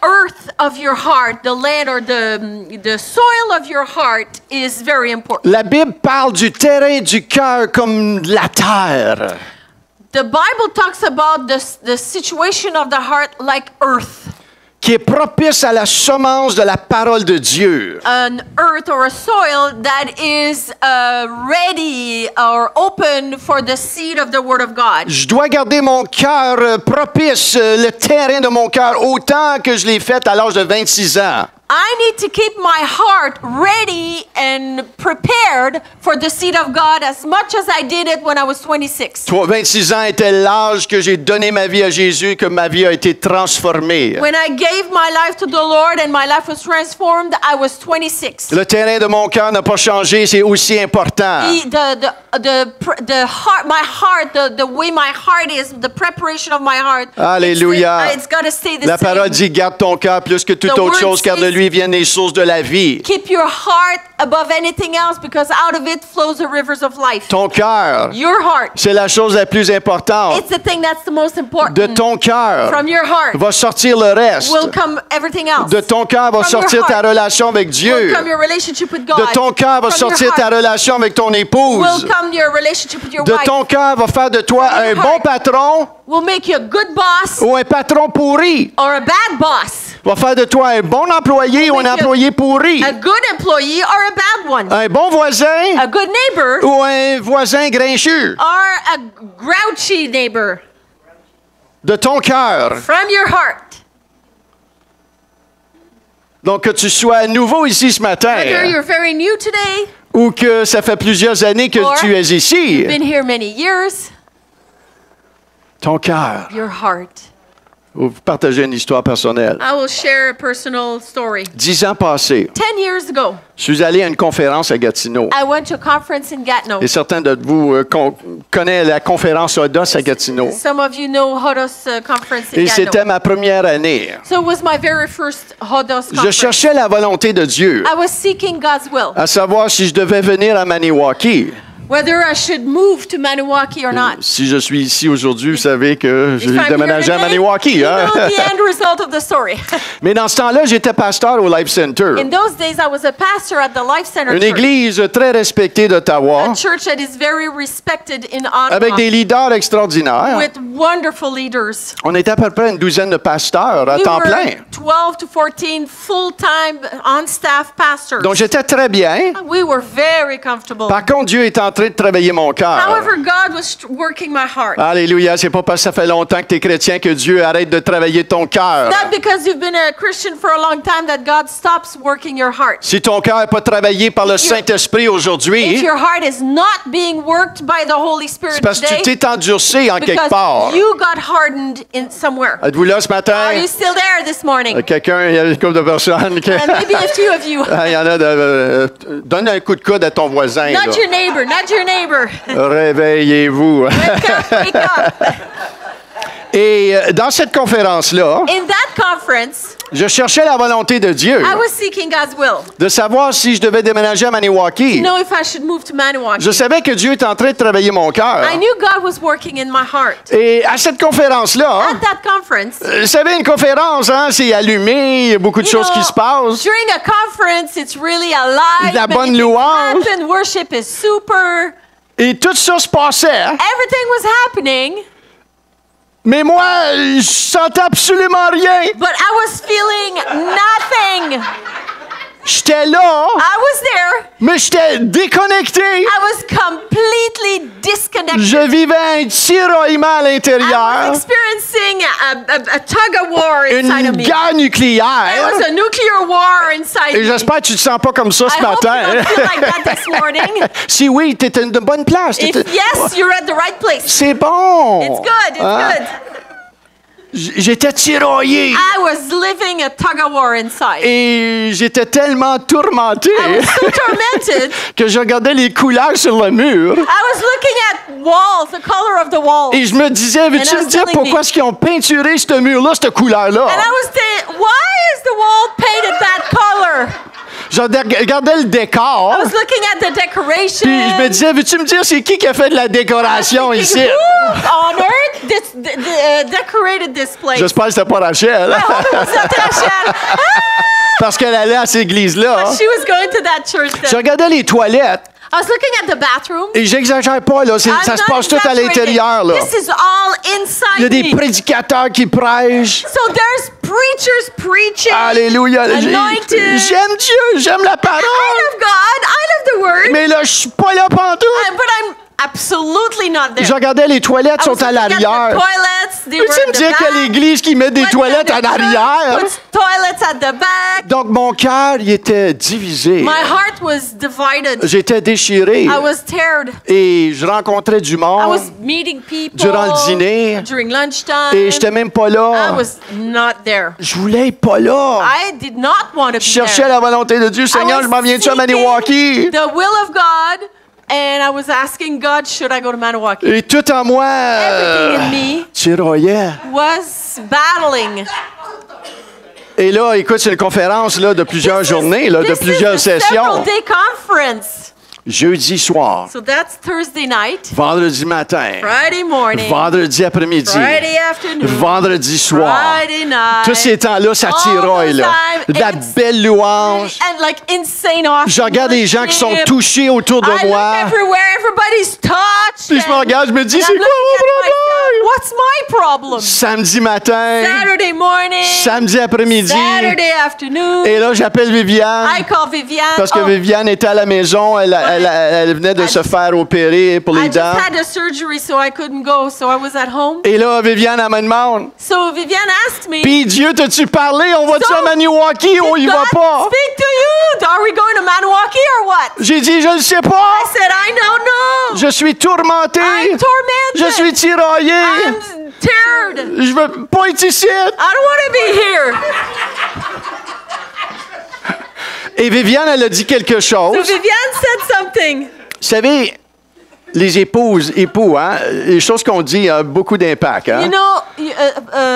Speaker 1: earth of your heart, the land or the soil of your heart is very important.
Speaker 2: La Bible parle du terrain du cœur comme la terre.
Speaker 1: The Bible talks about the situation of the heart like earth.
Speaker 2: Qui est propice à la semence de la parole de Dieu.
Speaker 1: An earth or a soil that is ready or open for the seed of the Word of God.
Speaker 2: Je dois garder mon cœur propice, le terrain de mon cœur, autant que je l'ai fait à l'âge de 26 ans.
Speaker 1: I need to keep my heart ready and prepared for the seed of God as much as I did it when I was 26.
Speaker 2: 26 ans était l'âge que j'ai donné ma vie à Jésus, que ma vie a été transformée.
Speaker 1: When I gave my life to the Lord and my life was transformed, I was 26.
Speaker 2: Le terrain de mon cœur n'a pas changé, c'est aussi important.
Speaker 1: The way my heart is, the preparation of my heart.
Speaker 2: Alléluia.
Speaker 1: It's got to stay the
Speaker 2: La
Speaker 1: same.
Speaker 2: parole dit, garde ton cœur plus que toute
Speaker 1: The
Speaker 2: autre
Speaker 1: word
Speaker 2: chose, car de
Speaker 1: says-
Speaker 2: lui viennent les sources de la vie.
Speaker 1: Keep your heart above anything else because out of it flows the rivers of life.
Speaker 2: Ton cœur,
Speaker 1: Your heart.
Speaker 2: c'est la chose la plus importante.
Speaker 1: It's the thing that's the most important.
Speaker 2: De ton cœur
Speaker 1: From your heart
Speaker 2: va sortir le reste.
Speaker 1: will come everything else.
Speaker 2: De ton cœur va
Speaker 1: From your
Speaker 2: sortir ta
Speaker 1: heart
Speaker 2: relation avec
Speaker 1: will
Speaker 2: Dieu.
Speaker 1: come your relationship with God.
Speaker 2: De ton cœur va
Speaker 1: From your
Speaker 2: sortir ta
Speaker 1: heart
Speaker 2: relation avec ton épouse.
Speaker 1: will come your relationship with your
Speaker 2: De
Speaker 1: wife.
Speaker 2: ton cœur va faire de toi
Speaker 1: From
Speaker 2: un
Speaker 1: your
Speaker 2: bon
Speaker 1: heart
Speaker 2: patron
Speaker 1: Will make you a good boss
Speaker 2: ou un patron pourri.
Speaker 1: or a bad boss.
Speaker 2: Va faire de toi un bon employé ou un
Speaker 1: Make you
Speaker 2: employé pourri.
Speaker 1: A good employee or a bad one.
Speaker 2: Un bon voisin
Speaker 1: A good neighbor
Speaker 2: ou un voisin grincheux.
Speaker 1: or a grouchy neighbor.
Speaker 2: De ton cœur.
Speaker 1: From your heart.
Speaker 2: Donc que tu sois nouveau ici ce
Speaker 1: Whether
Speaker 2: matin
Speaker 1: you're very new today,
Speaker 2: ou que ça fait plusieurs années que
Speaker 1: Or
Speaker 2: tu es ici,
Speaker 1: been here many years,
Speaker 2: ton cœur.
Speaker 1: your heart.
Speaker 2: Vous partagez une histoire personnelle.
Speaker 1: I will share a personal story.
Speaker 2: 10 ans passés,
Speaker 1: 10 years ago,
Speaker 2: je suis allé à une conférence à Gatineau.
Speaker 1: I went to a conference in Gatineau.
Speaker 2: Et certains de vous connaissent la conférence Odos à Gatineau.
Speaker 1: Some of you know Hodos conference in
Speaker 2: Et c'était
Speaker 1: Gatineau.
Speaker 2: ma première année.
Speaker 1: So it was my very first Hodos
Speaker 2: Je
Speaker 1: conference.
Speaker 2: cherchais la volonté de Dieu,
Speaker 1: I was seeking God's will,
Speaker 2: à savoir si je devais venir à Maniwaki.
Speaker 1: whether I should move to Maniwaki or not.
Speaker 2: Si je suis ici aujourd'hui, vous savez que
Speaker 1: If
Speaker 2: j'ai
Speaker 1: I'm here
Speaker 2: déménagé à
Speaker 1: today,
Speaker 2: Maniwaki.
Speaker 1: you
Speaker 2: Hein?
Speaker 1: know the end result of the story.
Speaker 2: Mais dans ce temps-là, j'étais pasteur au Life Center,
Speaker 1: In those days, I was a pastor at the Life Center
Speaker 2: une
Speaker 1: Church,
Speaker 2: église très respectée d'Ottawa,
Speaker 1: a church that is very respected in
Speaker 2: avec des
Speaker 1: Ottawa,
Speaker 2: leaders extraordinaires.
Speaker 1: with wonderful leaders.
Speaker 2: On était à peu près une douzaine de pasteurs à
Speaker 1: We
Speaker 2: temps
Speaker 1: were
Speaker 2: plein.
Speaker 1: 12 to 14 full-time on-staff pastors.
Speaker 2: Donc j'étais très bien.
Speaker 1: We were very comfortable.
Speaker 2: Par contre, Dieu est en train de travailler mon cœur.
Speaker 1: However, God was working my heart.
Speaker 2: Alléluia, c'est pas parce que ça fait longtemps que tu es chrétien que Dieu arrête de travailler ton cœur.
Speaker 1: Not because you've been a Christian for a long time that God stops working your heart.
Speaker 2: Si ton cœur n'est pas travaillé par le Saint-Esprit
Speaker 1: If
Speaker 2: aujourd'hui,
Speaker 1: your heart is not being worked by the Holy Spirit
Speaker 2: c'est parce que tu
Speaker 1: today,
Speaker 2: t'es endurci en quelque part.
Speaker 1: because you got hardened in somewhere.
Speaker 2: Êtes-vous là ce matin?
Speaker 1: Are you still there this morning?
Speaker 2: Quelqu'un, il y a une couple de personnes qui...
Speaker 1: And maybe a few of you.
Speaker 2: Ah, il y en a donne un coup de coude à ton voisin.
Speaker 1: Not
Speaker 2: là.
Speaker 1: your neighbor, not your neighbor.
Speaker 2: Réveillez-vous.
Speaker 1: Wake up, wake up.
Speaker 2: Et dans cette conférence-là,
Speaker 1: In that conference,
Speaker 2: je cherchais la volonté de Dieu,
Speaker 1: I was seeking God's will.
Speaker 2: de savoir si je devais déménager à Maniwaki.
Speaker 1: To know if I should move to Maniwaki.
Speaker 2: Je savais que Dieu était en train de travailler mon cœur.
Speaker 1: I knew God was working in my heart.
Speaker 2: Et à cette conférence-là,
Speaker 1: At that conference,
Speaker 2: vous savez, une conférence, hein, c'est allumé, il y a beaucoup de
Speaker 1: you
Speaker 2: choses
Speaker 1: know,
Speaker 2: qui se passent.
Speaker 1: during a conference, it's really alive.
Speaker 2: La bonne
Speaker 1: many things
Speaker 2: louange.
Speaker 1: happen, worship is super.
Speaker 2: Et tout ça se passait.
Speaker 1: Everything was happening,
Speaker 2: Mais moi, je sentais absolument rien.
Speaker 1: but I was feeling nothing.
Speaker 2: J'étais là,
Speaker 1: I was there.
Speaker 2: mais j'étais déconnecté.
Speaker 1: I was completely disconnected.
Speaker 2: Je vivais un tiraillement à
Speaker 1: I was
Speaker 2: l'intérieur,
Speaker 1: experiencing a tug of war inside
Speaker 2: une
Speaker 1: of me.
Speaker 2: guerre
Speaker 1: There
Speaker 2: nucléaire.
Speaker 1: was a nuclear war inside
Speaker 2: Et
Speaker 1: me.
Speaker 2: j'espère que tu te sens pas comme ça ce
Speaker 1: I hope you
Speaker 2: matin.
Speaker 1: don't feel like that this morning.
Speaker 2: Si oui, tu étais de bonne place.
Speaker 1: If yes, you're at the right place.
Speaker 2: C'est bon.
Speaker 1: It's good. It's
Speaker 2: Hein?
Speaker 1: good.
Speaker 2: J'étais tiraillé.
Speaker 1: I was living a tug-of-war inside.
Speaker 2: Et j'étais tellement tourmenté
Speaker 1: I was so tormented.
Speaker 2: que je regardais les couleurs sur le mur.
Speaker 1: I was looking at walls, the color of the walls.
Speaker 2: Et je me disais, veux-tu
Speaker 1: And I was
Speaker 2: me dire
Speaker 1: telling
Speaker 2: pourquoi
Speaker 1: me-
Speaker 2: est-ce qu'ils ont peinturé ce mur-là, cette couleur-là?
Speaker 1: And I was saying, why is the wall painted that color?
Speaker 2: Je regardais le décor.
Speaker 1: I was looking at the decoration.
Speaker 2: Puis je me disais, veux-tu me dire c'est qui a fait de la décoration ici?
Speaker 1: Who on earth decorated this place?
Speaker 2: J'espère que c'était pas Rachel.
Speaker 1: I hope it was not Rachel.
Speaker 2: Parce qu'elle allait à cette église-là.
Speaker 1: She was going to that church
Speaker 2: Je
Speaker 1: then.
Speaker 2: regardais les toilettes.
Speaker 1: I was looking at the bathroom.
Speaker 2: Et j'exagère pas, là.
Speaker 1: I'm
Speaker 2: Ça se
Speaker 1: not
Speaker 2: passe tout à
Speaker 1: exaggerating.
Speaker 2: l'intérieur, là.
Speaker 1: This is all
Speaker 2: Il y a
Speaker 1: inside
Speaker 2: des
Speaker 1: me.
Speaker 2: prédicateurs qui prêchent.
Speaker 1: So there's preachers preaching.
Speaker 2: Alléluia.
Speaker 1: Anointed.
Speaker 2: J'aime Dieu, j'aime la parole.
Speaker 1: I love God. I love the word.
Speaker 2: Mais là, je suis pas là pantoute.
Speaker 1: But I'm absolutely not there.
Speaker 2: Je regardais les toilettes
Speaker 1: I
Speaker 2: sont
Speaker 1: was
Speaker 2: à
Speaker 1: looking at the
Speaker 2: l'arrière.
Speaker 1: toilets. They were
Speaker 2: Peux-tu
Speaker 1: in
Speaker 2: me
Speaker 1: the
Speaker 2: dire qu'il y a
Speaker 1: back.
Speaker 2: l'église qui met des
Speaker 1: But
Speaker 2: toilettes
Speaker 1: the
Speaker 2: en arrière?
Speaker 1: church puts toilets at the back.
Speaker 2: Donc, mon cœur, il était divisé.
Speaker 1: My heart was divided.
Speaker 2: J'étais déchiré.
Speaker 1: I was teared.
Speaker 2: Et je rencontrais du
Speaker 1: I
Speaker 2: monde.
Speaker 1: was meeting people
Speaker 2: Durant le dîner.
Speaker 1: during lunchtime.
Speaker 2: Et j'étais même pas
Speaker 1: I
Speaker 2: là.
Speaker 1: was not there.
Speaker 2: Je voulais être pas là.
Speaker 1: I did not want to be
Speaker 2: Je cherchais
Speaker 1: there.
Speaker 2: la volonté de Dieu. Seigneur,
Speaker 1: I
Speaker 2: je
Speaker 1: was
Speaker 2: m'en viens-tu à
Speaker 1: seeking
Speaker 2: Maniwaki?
Speaker 1: the will of God, and I was asking God, should I go to Maniwaki?
Speaker 2: Et tout en moi
Speaker 1: Everything in me
Speaker 2: tiraillait.
Speaker 1: was battling.
Speaker 2: Et là, écoute, c'est une conférence là, de plusieurs journées, là, de
Speaker 1: This
Speaker 2: plusieurs
Speaker 1: is a
Speaker 2: sessions.
Speaker 1: several-day conference.
Speaker 2: Jeudi soir,
Speaker 1: So that's Thursday night,
Speaker 2: vendredi matin,
Speaker 1: Friday morning,
Speaker 2: vendredi après-midi,
Speaker 1: Friday afternoon,
Speaker 2: vendredi soir.
Speaker 1: Friday night.
Speaker 2: Tous ces temps-là, ça
Speaker 1: all
Speaker 2: tiraille,
Speaker 1: those
Speaker 2: là.
Speaker 1: time,
Speaker 2: De la
Speaker 1: it's
Speaker 2: belle louange.
Speaker 1: And like insane awesome.
Speaker 2: Je regarde les gens qui sont
Speaker 1: worship.
Speaker 2: touchés autour de
Speaker 1: I
Speaker 2: moi.
Speaker 1: look everywhere, everybody's touched.
Speaker 2: Puis je me
Speaker 1: and-
Speaker 2: regarde, je me dis,
Speaker 1: and
Speaker 2: c'est
Speaker 1: I'm
Speaker 2: quoi
Speaker 1: looking
Speaker 2: mon
Speaker 1: at myself,
Speaker 2: problème?
Speaker 1: What's my problem?
Speaker 2: Samedi matin,
Speaker 1: Saturday morning,
Speaker 2: samedi après-midi.
Speaker 1: Saturday afternoon.
Speaker 2: Et là, j'appelle Viviane.
Speaker 1: I call Viviane.
Speaker 2: Parce que
Speaker 1: Oh,
Speaker 2: Viviane était à la maison, elle venait de se faire opérer pour
Speaker 1: I
Speaker 2: les
Speaker 1: just
Speaker 2: dents.
Speaker 1: had a surgery, so I couldn't go, so I was at home.
Speaker 2: Et là, Viviane, elle me demande,
Speaker 1: So Viviane asked me,
Speaker 2: puis Dieu, t'as-tu parlé? On va-tu
Speaker 1: So,
Speaker 2: à Maniwaki ou on y va
Speaker 1: God
Speaker 2: pas?
Speaker 1: speak to you? Are we going to Maniwaki or what?
Speaker 2: J'ai dit, je ne sais pas.
Speaker 1: I said, I don't know.
Speaker 2: Je suis tourmenté.
Speaker 1: I'm tormented.
Speaker 2: Je suis tiraillé.
Speaker 1: I'm teared.
Speaker 2: Je veux pas être ici.
Speaker 1: I don't want to be here.
Speaker 2: Et Viviane, elle a dit quelque chose.
Speaker 1: So Viviane said something.
Speaker 2: Vous savez, les épouses, époux, hein, les choses qu'on dit ont beaucoup d'impact. Hein?
Speaker 1: You know,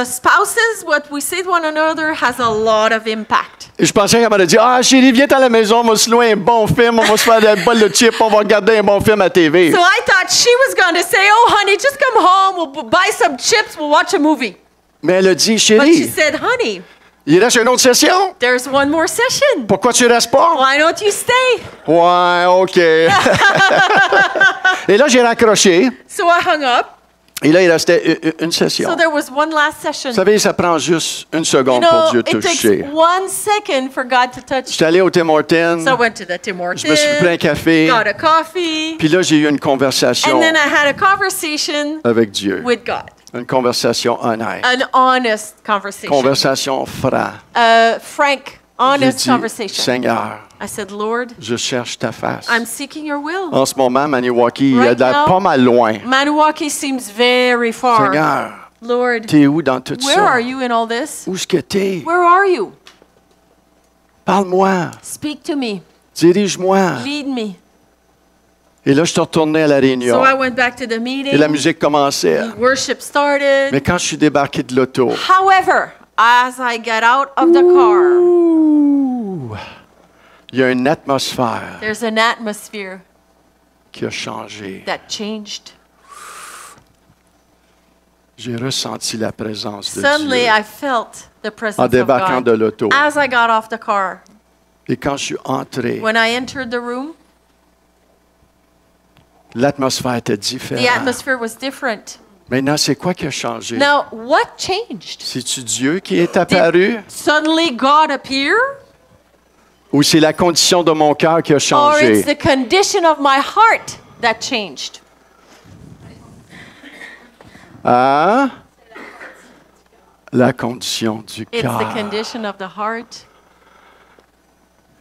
Speaker 1: spouses, what we say to one another has a lot of impact.
Speaker 2: Et je pensais qu'elle m'allait dire, ah chérie, viens à la maison, on va se louer un bon film, on va se faire des bols de chips, on va regarder un bon film à TV.
Speaker 1: So I thought she was going to say, oh, honey, just come home. We'll buy some chips. We'll watch a movie.
Speaker 2: Mais elle a dit,
Speaker 1: But she
Speaker 2: chérie,
Speaker 1: said, honey,
Speaker 2: il reste une autre session.
Speaker 1: there's one more session.
Speaker 2: Pourquoi tu restes pas?
Speaker 1: Why don't you stay?
Speaker 2: Ouais, OK. Et là, j'ai raccroché.
Speaker 1: So I hung up.
Speaker 2: Et là, il restait une session.
Speaker 1: So there was one last session.
Speaker 2: Vous savez, ça prend juste une
Speaker 1: You
Speaker 2: seconde pour
Speaker 1: know,
Speaker 2: Dieu
Speaker 1: it
Speaker 2: toucher.
Speaker 1: takes 1 second for God to touch.
Speaker 2: J'étais allé au Tim Hortons,
Speaker 1: So I went to the Tim
Speaker 2: je
Speaker 1: Hortons,
Speaker 2: me suis pris un café,
Speaker 1: got a coffee,
Speaker 2: puis là, j'ai eu une conversation
Speaker 1: and then I had a conversation
Speaker 2: avec Dieu.
Speaker 1: with God.
Speaker 2: Une conversation honnête.
Speaker 1: An honest conversation.
Speaker 2: Conversation franche.
Speaker 1: Frank,
Speaker 2: J'ai
Speaker 1: honest
Speaker 2: dit,
Speaker 1: conversation.
Speaker 2: Seigneur,
Speaker 1: I said, Lord,
Speaker 2: je cherche ta face.
Speaker 1: I'm seeking your will.
Speaker 2: En ce moment, Maniwaki, il a
Speaker 1: Right
Speaker 2: de l'air
Speaker 1: now,
Speaker 2: pas mal loin.
Speaker 1: Maniwaki seems very far.
Speaker 2: Seigneur,
Speaker 1: Lord,
Speaker 2: t'es où dans tout
Speaker 1: where
Speaker 2: ça?
Speaker 1: are you in all this?
Speaker 2: Où est-ce que t'es?
Speaker 1: Where are you?
Speaker 2: Parle-moi.
Speaker 1: Speak to me.
Speaker 2: Dirige-moi.
Speaker 1: Lead me.
Speaker 2: Et là, je suis retourné à la réunion.
Speaker 1: So I went back to the
Speaker 2: Et la
Speaker 1: meeting.
Speaker 2: musique commençait.
Speaker 1: Worship started.
Speaker 2: Mais quand je suis débarqué de l'auto,
Speaker 1: However, as I get out of the car,
Speaker 2: ouh, il y a une atmosphère
Speaker 1: there's an atmosphere
Speaker 2: qui a changé.
Speaker 1: that changed.
Speaker 2: J'ai ressenti la présence de
Speaker 1: Suddenly,
Speaker 2: Dieu
Speaker 1: I felt the presence
Speaker 2: en
Speaker 1: of
Speaker 2: débarquant de
Speaker 1: God.
Speaker 2: l'auto.
Speaker 1: As I got off the car,
Speaker 2: Et quand je suis entré,
Speaker 1: when I entered the room,
Speaker 2: l'atmosphère était
Speaker 1: the
Speaker 2: différente.
Speaker 1: atmosphere was different.
Speaker 2: Maintenant, c'est quoi qui a changé?
Speaker 1: Now, what changed?
Speaker 2: C'est-tu Dieu qui est apparu?
Speaker 1: Suddenly, God appeared,
Speaker 2: Ou c'est la condition de mon cœur qui a
Speaker 1: or it's
Speaker 2: changé?
Speaker 1: the condition of my heart that changed?
Speaker 2: Hein? La condition du
Speaker 1: It's the
Speaker 2: cœur.
Speaker 1: condition of the heart.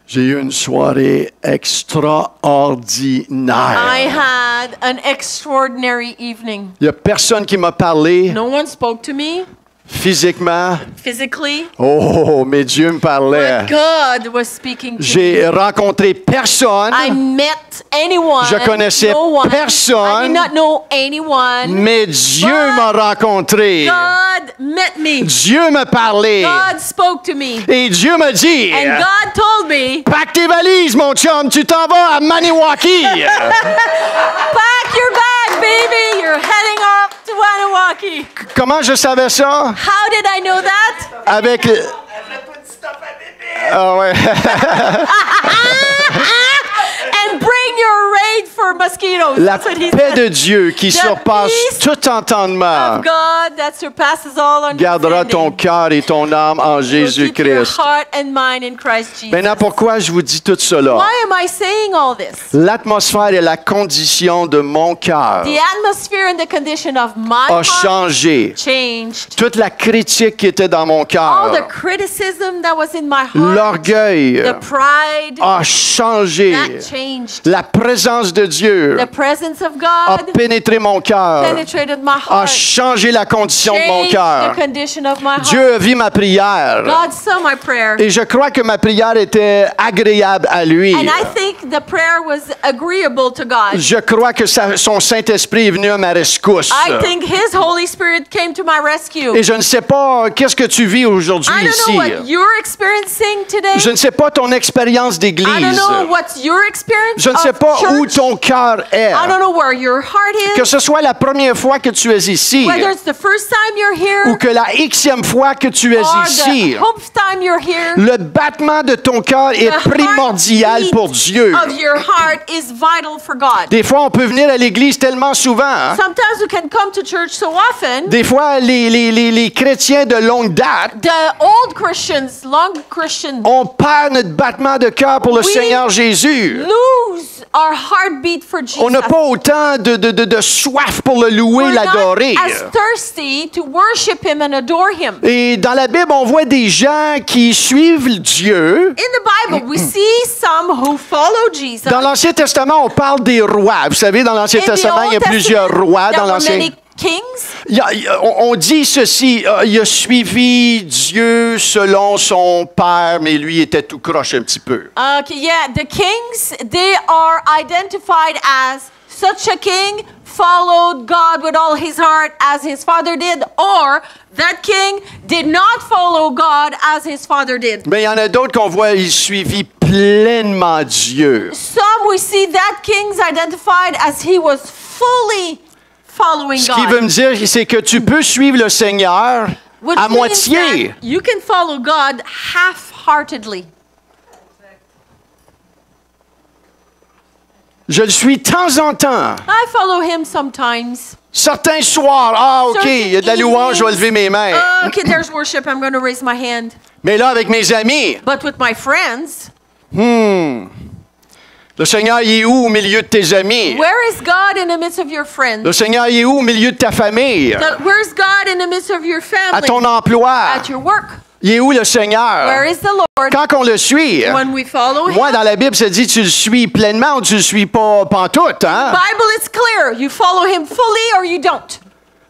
Speaker 2: J'ai eu une soirée
Speaker 1: I
Speaker 2: extraordinaire.
Speaker 1: had an extraordinary evening.
Speaker 2: Il n'y a personne qui m'a parlé.
Speaker 1: No one spoke to me.
Speaker 2: Physiquement,
Speaker 1: physically,
Speaker 2: oh, mais Dieu me parlait.
Speaker 1: but God was speaking to me.
Speaker 2: J'ai rencontré personne,
Speaker 1: I met anyone.
Speaker 2: Je connaissais
Speaker 1: no one.
Speaker 2: personne.
Speaker 1: I did not know anyone.
Speaker 2: mais Dieu
Speaker 1: But
Speaker 2: m'a rencontré.
Speaker 1: God met me.
Speaker 2: Dieu m'a parlé.
Speaker 1: God spoke to me.
Speaker 2: Et Dieu m'a dit,
Speaker 1: And God told me,
Speaker 2: pack tes valises, mon chum, tu t'en vas à Maniwaki.
Speaker 1: pack your bag, baby. You're heading off to Maniwaki.
Speaker 2: Comment je savais ça?
Speaker 1: How did I know that?
Speaker 2: Avec... Ah ouais.
Speaker 1: And bring your raid for mosquitoes.
Speaker 2: La
Speaker 1: That's what he
Speaker 2: paix
Speaker 1: said.
Speaker 2: de Dieu qui surpasse
Speaker 1: peace
Speaker 2: tout entendement
Speaker 1: Of God that surpasses all
Speaker 2: gardera ton
Speaker 1: understanding.
Speaker 2: cœur et ton âme en
Speaker 1: Will keep your
Speaker 2: Jésus-Christ.
Speaker 1: heart and mind in Christ Jesus.
Speaker 2: Maintenant, pourquoi je vous dis tout cela?
Speaker 1: Why am I saying all this?
Speaker 2: L'atmosphère et la condition de mon cœur
Speaker 1: The atmosphere and the condition of my
Speaker 2: a
Speaker 1: heart
Speaker 2: changé.
Speaker 1: changed.
Speaker 2: Toute la critique qui était dans mon
Speaker 1: All
Speaker 2: cœur,
Speaker 1: the criticism that was in my heart,
Speaker 2: l'orgueil
Speaker 1: the pride,
Speaker 2: a changé.
Speaker 1: that changed.
Speaker 2: La présence de Dieu
Speaker 1: The presence of
Speaker 2: a
Speaker 1: God
Speaker 2: pénétré mon cœur,
Speaker 1: penetrated my
Speaker 2: a
Speaker 1: heart,
Speaker 2: changé la condition de mon
Speaker 1: changed
Speaker 2: cœur.
Speaker 1: the condition of my heart.
Speaker 2: Dieu a vu ma prière.
Speaker 1: God saw my prayer.
Speaker 2: Et je crois que ma prière était agréable à lui.
Speaker 1: And I think the prayer was agreeable to God.
Speaker 2: Je crois que son Saint-Esprit est venu à ma rescousse.
Speaker 1: I think His Holy Spirit came to my rescue.
Speaker 2: Et je ne sais pas qu'est-ce que tu vis aujourd'hui
Speaker 1: I don't
Speaker 2: ici.
Speaker 1: know what you're experiencing today.
Speaker 2: Je ne sais pas ton expérience
Speaker 1: I don't
Speaker 2: d'église.
Speaker 1: know what's your experience
Speaker 2: Je ne sais
Speaker 1: of
Speaker 2: pas où
Speaker 1: church.
Speaker 2: ton cœur est.
Speaker 1: I don't know where your heart
Speaker 2: Que
Speaker 1: is.
Speaker 2: ce soit la première fois que tu es ici
Speaker 1: Whether it's the first time you're
Speaker 2: ou
Speaker 1: here
Speaker 2: que la xème fois que tu es
Speaker 1: or
Speaker 2: ici.
Speaker 1: the hope time you're here.
Speaker 2: Le battement de ton cœur est
Speaker 1: The
Speaker 2: primordial
Speaker 1: heartbeat
Speaker 2: pour Dieu.
Speaker 1: of your heart is vital for God.
Speaker 2: Des fois, on peut venir à l'église tellement souvent. Hein?
Speaker 1: Sometimes we can come to church so often.
Speaker 2: Des fois, les chrétiens de longue date,
Speaker 1: The old Christians, long Christians,
Speaker 2: on perd notre battement de cœur pour le
Speaker 1: We
Speaker 2: Seigneur Jésus.
Speaker 1: lose our heartbeat for Jesus.
Speaker 2: On n'a pas autant de soif pour le louer,
Speaker 1: We're
Speaker 2: l'adorer.
Speaker 1: not as thirsty to worship Him and adore Him.
Speaker 2: Et dans la Bible, on voit des gens qui suivent Dieu.
Speaker 1: In the Bible, we see some who follow Jesus.
Speaker 2: Dans l'Ancien Testament, on parle des rois. Vous savez, dans l'Ancien
Speaker 1: In the
Speaker 2: Testament, il y a
Speaker 1: Old
Speaker 2: plusieurs
Speaker 1: Testament,
Speaker 2: rois
Speaker 1: there
Speaker 2: dans
Speaker 1: were
Speaker 2: l'Ancien.
Speaker 1: many kings.
Speaker 2: On dit ceci, il a suivi Dieu selon son père, mais lui était tout croche un petit peu.
Speaker 1: Okay, yeah, the kings, they are identified as such a king followed God with all his heart as his father did, or that king did not follow God as his father did.
Speaker 2: Mais il y en a d'autres qu'on voit, il suivit pleinement Dieu.
Speaker 1: Some we see that king's identified as he was fully following
Speaker 2: Ce qui veut
Speaker 1: God.
Speaker 2: me dire, c'est que tu peux suivre le Seigneur
Speaker 1: Which
Speaker 2: à
Speaker 1: means
Speaker 2: moitié.
Speaker 1: that you can follow God half-heartedly.
Speaker 2: Je le suis de temps en temps.
Speaker 1: I follow him sometimes.
Speaker 2: Certains soirs, OK, il y a de la louange, je vais lever mes mains.
Speaker 1: Okay, there's worship. I'm going to raise my hand.
Speaker 2: Mais là, avec mes amis,
Speaker 1: But with my friends,
Speaker 2: le Seigneur, il est où au milieu de tes amis?
Speaker 1: where is God in the midst of your friends?
Speaker 2: Le Seigneur, il est où au milieu de ta famille?
Speaker 1: Where's God in the midst of your
Speaker 2: À
Speaker 1: family?
Speaker 2: ton emploi?
Speaker 1: At your work?
Speaker 2: Il est où le Seigneur?
Speaker 1: Where is the Lord?
Speaker 2: Quand on le suit,
Speaker 1: When we follow Him?
Speaker 2: moi, dans la Bible, ça dit tu le suis pleinement ou tu le suis pas pantoute, hein?
Speaker 1: Bible is clear. You follow Him fully or you don't.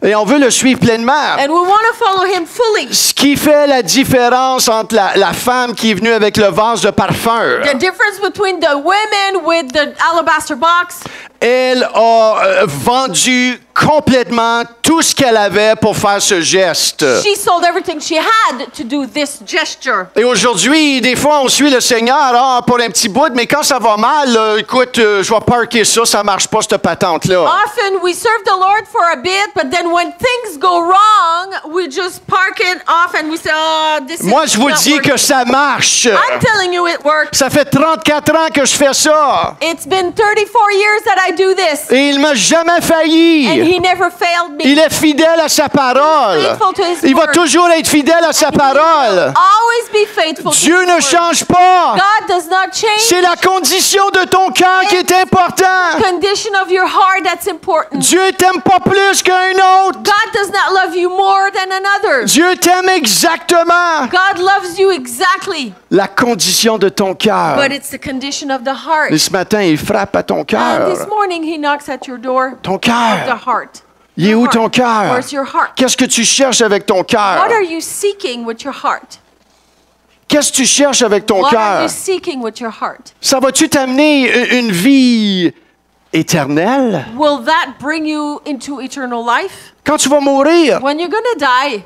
Speaker 2: Et on veut le suivre pleinement.
Speaker 1: And we want to follow Him fully.
Speaker 2: Ce qui fait la différence entre la femme qui est venue avec le vase de parfum,
Speaker 1: The difference between the women with the alabaster box,
Speaker 2: elle a vendu complètement tout ce qu'elle avait pour faire ce geste.
Speaker 1: she sold everything she had to do this gesture.
Speaker 2: Et aujourd'hui, des fois, on suit le Seigneur pour un petit bout, mais quand ça va mal, là, écoute, je vais parker ça, ça marche pas, cette patente-là.
Speaker 1: Often we serve the Lord for a bit, but then when things go wrong, we just park it off and we say, oh, this
Speaker 2: Moi,
Speaker 1: is
Speaker 2: je vous
Speaker 1: not
Speaker 2: dis
Speaker 1: working.
Speaker 2: que ça marche.
Speaker 1: I'm telling you it works.
Speaker 2: Ça fait 34 ans que je fais ça.
Speaker 1: It's been 34 years that I do this.
Speaker 2: Et il m'a jamais
Speaker 1: And
Speaker 2: failli.
Speaker 1: He never failed me.
Speaker 2: Il est fidèle à sa parole.
Speaker 1: Faithful to His
Speaker 2: Il va
Speaker 1: word.
Speaker 2: toujours être fidèle à sa parole.
Speaker 1: Always be faithful to
Speaker 2: Dieu
Speaker 1: His
Speaker 2: ne
Speaker 1: word.
Speaker 2: change pas.
Speaker 1: God does not change.
Speaker 2: C'est la condition de ton cœur qui est important.
Speaker 1: Condition of your heart that's important.
Speaker 2: Dieu t'aime pas plus qu'un autre.
Speaker 1: God does not love you more than another.
Speaker 2: Dieu t'aime exactement.
Speaker 1: God loves you exactly.
Speaker 2: La condition de ton cœur.
Speaker 1: But it's the condition of the heart.
Speaker 2: Et ce matin, il frappe à ton
Speaker 1: And
Speaker 2: cœur.
Speaker 1: this morning He knocks at your door.
Speaker 2: Ton
Speaker 1: The
Speaker 2: cœur.
Speaker 1: heart.
Speaker 2: Il est où ton cœur?
Speaker 1: Where's your heart?
Speaker 2: Qu'est-ce que tu cherches avec ton cœur?
Speaker 1: What are you seeking with your heart?
Speaker 2: Qu'est-ce que tu cherches avec ton
Speaker 1: What are
Speaker 2: cœur?
Speaker 1: you seeking with your heart?
Speaker 2: Ça va-tu t'amener une vie éternelle?
Speaker 1: Will that bring you into eternal life?
Speaker 2: Quand tu vas mourir,
Speaker 1: When you're going to die,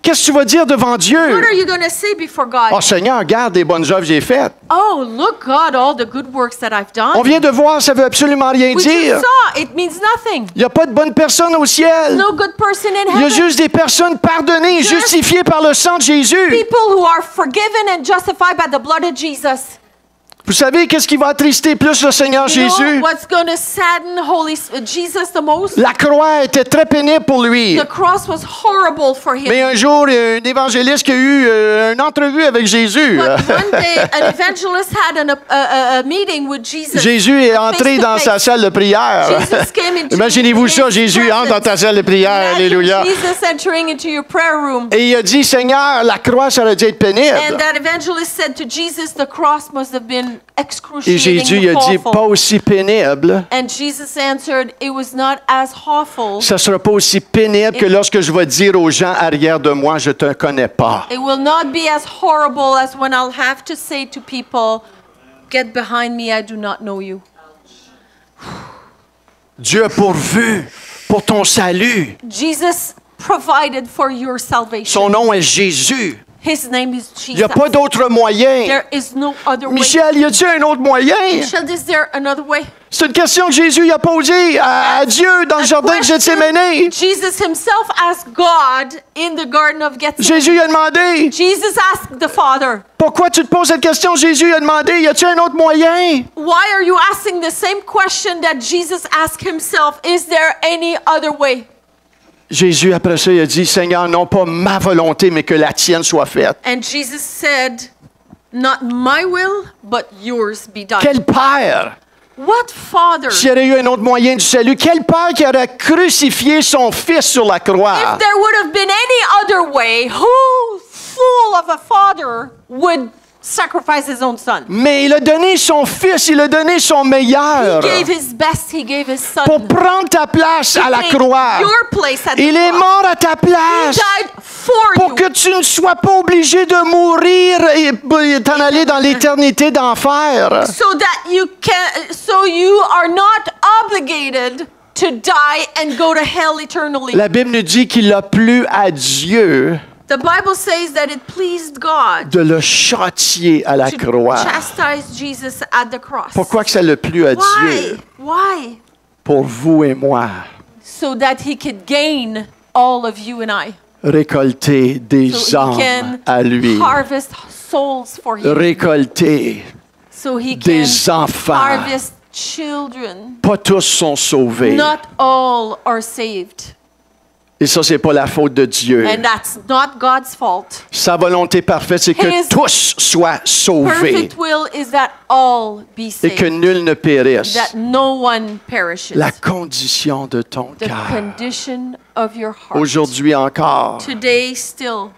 Speaker 2: qu'est-ce que tu vas dire devant Dieu?
Speaker 1: what are you going to say before God?
Speaker 2: Oh Seigneur, regarde les bonnes œuvres que j'ai faites.
Speaker 1: Oh, look, God, all the good works that I've done.
Speaker 2: On vient de voir, ça veut absolument rien
Speaker 1: We
Speaker 2: dire.
Speaker 1: just saw, it means nothing.
Speaker 2: Il n'y a pas de bonnes personnes au ciel.
Speaker 1: No good person in
Speaker 2: Il y a
Speaker 1: heaven.
Speaker 2: juste des personnes pardonnées, justifiées par le sang de Jésus.
Speaker 1: People who are forgiven and justified by the blood of Jesus.
Speaker 2: Vous savez qu'est-ce qui va attrister plus le Seigneur
Speaker 1: You know
Speaker 2: Jésus?
Speaker 1: what's going to sadden Jesus the most?
Speaker 2: La croix était très pénible pour lui.
Speaker 1: The cross was horrible for him.
Speaker 2: Mais un jour, il y a un évangéliste qui a eu une entrevue avec Jésus.
Speaker 1: But one day, an evangelist had a meeting with Jesus.
Speaker 2: Jésus est entré dans sa
Speaker 1: face-to-face.
Speaker 2: salle de prière.
Speaker 1: Jesus came into
Speaker 2: Imaginez-vous ça,
Speaker 1: his
Speaker 2: Jésus entre dans ta salle de prière.
Speaker 1: Imagine
Speaker 2: Alléluia.
Speaker 1: Jesus entering into your prayer room.
Speaker 2: Et il a dit, Seigneur, la croix, ça aurait dû être pénible.
Speaker 1: And that evangelist said to Jesus, the cross must have been
Speaker 2: Et
Speaker 1: excruciating
Speaker 2: Jésus il a dit, pas
Speaker 1: awful.
Speaker 2: aussi pénible.
Speaker 1: And Jesus answered, it was not as awful.
Speaker 2: Ça ne sera pas aussi pénible que lorsque je vais dire aux gens arrière de moi, je ne te connais pas.
Speaker 1: It will not be as horrible as when I'll have to say to people, get behind me, I do not know you.
Speaker 2: Dieu a pourvu pour ton salut.
Speaker 1: Jesus provided for your salvation.
Speaker 2: Son nom est Jésus.
Speaker 1: His name is
Speaker 2: Il n'y a
Speaker 1: Jesus.
Speaker 2: pas d'autre moyen.
Speaker 1: There is no other way.
Speaker 2: Michel, y a-t-il un autre moyen?
Speaker 1: Michelle, is there another way?
Speaker 2: C'est une question que Jésus a posée à Dieu dans le jardin de Gethsémani.
Speaker 1: Jesus himself asked God in the Garden of Gethsemane.
Speaker 2: Jésus a demandé,
Speaker 1: Jesus asked the Father,
Speaker 2: pourquoi tu te poses cette question? Jésus a demandé, y a-t-il un autre moyen?
Speaker 1: why are you asking the same question that Jesus asked himself? Is there any other way?
Speaker 2: Jésus, après ça, il a dit, Seigneur, non pas ma volonté, mais que la tienne soit faite.
Speaker 1: And Jesus said, not my will, but yours be done.
Speaker 2: Quel père!
Speaker 1: What father?
Speaker 2: S'il y aurait eu un autre moyen du salut, quel père qui aurait crucifié son fils sur la croix?
Speaker 1: If there would have been any other way, who fool of a father would sacrifice his own son?
Speaker 2: Mais il a donné son fils, il a donné son meilleur
Speaker 1: He gave his best, he gave his son.
Speaker 2: pour prendre ta place à la
Speaker 1: Take
Speaker 2: croix.
Speaker 1: your place at
Speaker 2: Il
Speaker 1: the
Speaker 2: est
Speaker 1: cross.
Speaker 2: mort à ta
Speaker 1: He
Speaker 2: place
Speaker 1: died for
Speaker 2: pour
Speaker 1: you.
Speaker 2: que tu ne sois pas obligé de mourir et t'en aller dans l'éternité d'enfer.
Speaker 1: So you are not obligated to die and go to hell eternally.
Speaker 2: La Bible nous dit qu'il a plu à Dieu
Speaker 1: The Bible says that it pleased God
Speaker 2: de le châtier à la
Speaker 1: to
Speaker 2: croix.
Speaker 1: chastise Jesus at the cross.
Speaker 2: Pourquoi que ça l'a plu à Dieu?
Speaker 1: Why?
Speaker 2: Pour vous et moi,
Speaker 1: So that he could gain all of you and I.
Speaker 2: récolter des
Speaker 1: So he
Speaker 2: âmes
Speaker 1: can
Speaker 2: à lui.
Speaker 1: harvest souls for him.
Speaker 2: Récolter
Speaker 1: So he
Speaker 2: des
Speaker 1: can
Speaker 2: enfants.
Speaker 1: harvest children.
Speaker 2: Pas tous sont sauvés.
Speaker 1: Not all are saved.
Speaker 2: Et ça, c'est pas la faute de Dieu.
Speaker 1: And that's not God's fault.
Speaker 2: Sa volonté parfaite, c'est que
Speaker 1: His
Speaker 2: tous soient sauvés
Speaker 1: Perfect will is that all be
Speaker 2: et que
Speaker 1: saved.
Speaker 2: nul ne périsse.
Speaker 1: That no one perishes.
Speaker 2: La condition de ton
Speaker 1: The
Speaker 2: cœur.
Speaker 1: condition of your heart.
Speaker 2: Aujourd'hui encore,
Speaker 1: Today still,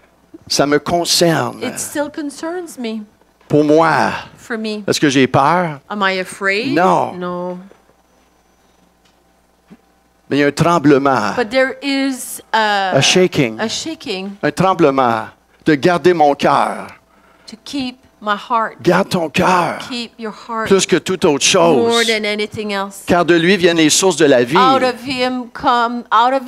Speaker 2: ça me concerne.
Speaker 1: it still concerns me.
Speaker 2: Pour moi,
Speaker 1: For me.
Speaker 2: est-ce que j'ai peur?
Speaker 1: Am I afraid?
Speaker 2: Non.
Speaker 1: No.
Speaker 2: Mais il y a un tremblement,
Speaker 1: But there is
Speaker 2: un shaking,
Speaker 1: a shaking
Speaker 2: un tremblement de garder mon cœur.
Speaker 1: to keep my heart.
Speaker 2: Garde ton cœur
Speaker 1: Keep your heart
Speaker 2: plus que toute autre
Speaker 1: more
Speaker 2: chose.
Speaker 1: than anything else.
Speaker 2: Car de lui viennent les sources de la vie.
Speaker 1: Out of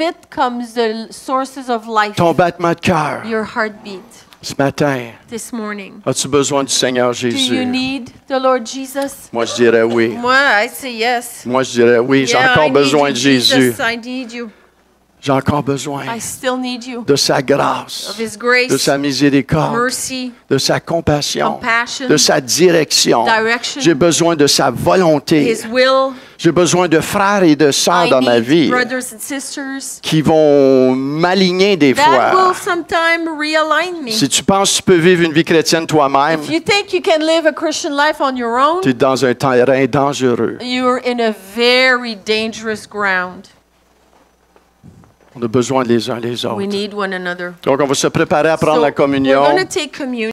Speaker 1: it comes the sources of life.
Speaker 2: Ton battement de cœur.
Speaker 1: Your heartbeat.
Speaker 2: Ce matin,
Speaker 1: This morning.
Speaker 2: as-tu besoin du Seigneur
Speaker 1: Do you
Speaker 2: Jésus?
Speaker 1: need the Lord Jesus?
Speaker 2: Moi, je dirais oui.
Speaker 1: Moi, I say yes.
Speaker 2: Moi, je dirais oui. J'ai
Speaker 1: Yeah,
Speaker 2: encore
Speaker 1: I need
Speaker 2: besoin
Speaker 1: you,
Speaker 2: de Jésus.
Speaker 1: Jesus, I need you.
Speaker 2: J'ai encore besoin
Speaker 1: I still need you.
Speaker 2: de sa grâce,
Speaker 1: Of His grace,
Speaker 2: de sa miséricorde,
Speaker 1: mercy,
Speaker 2: de sa compassion,
Speaker 1: compassion,
Speaker 2: de sa direction.
Speaker 1: direction,
Speaker 2: J'ai besoin de sa volonté.
Speaker 1: His will.
Speaker 2: J'ai besoin de frères et de sœurs
Speaker 1: I
Speaker 2: dans ma
Speaker 1: need
Speaker 2: vie
Speaker 1: brothers and sisters
Speaker 2: qui vont m'aligner des
Speaker 1: that will
Speaker 2: fois.
Speaker 1: sometime realign me.
Speaker 2: Si tu penses que tu peux vivre une vie chrétienne toi-même,
Speaker 1: If you think you can live a Christian life on your own,
Speaker 2: tu es dans un terrain dangereux.
Speaker 1: you're in a very dangerous ground.
Speaker 2: On a besoin les uns les
Speaker 1: We
Speaker 2: autres.
Speaker 1: need one another.
Speaker 2: Donc, on va se préparer à prendre
Speaker 1: So
Speaker 2: la
Speaker 1: we're
Speaker 2: communion.
Speaker 1: going to take communion.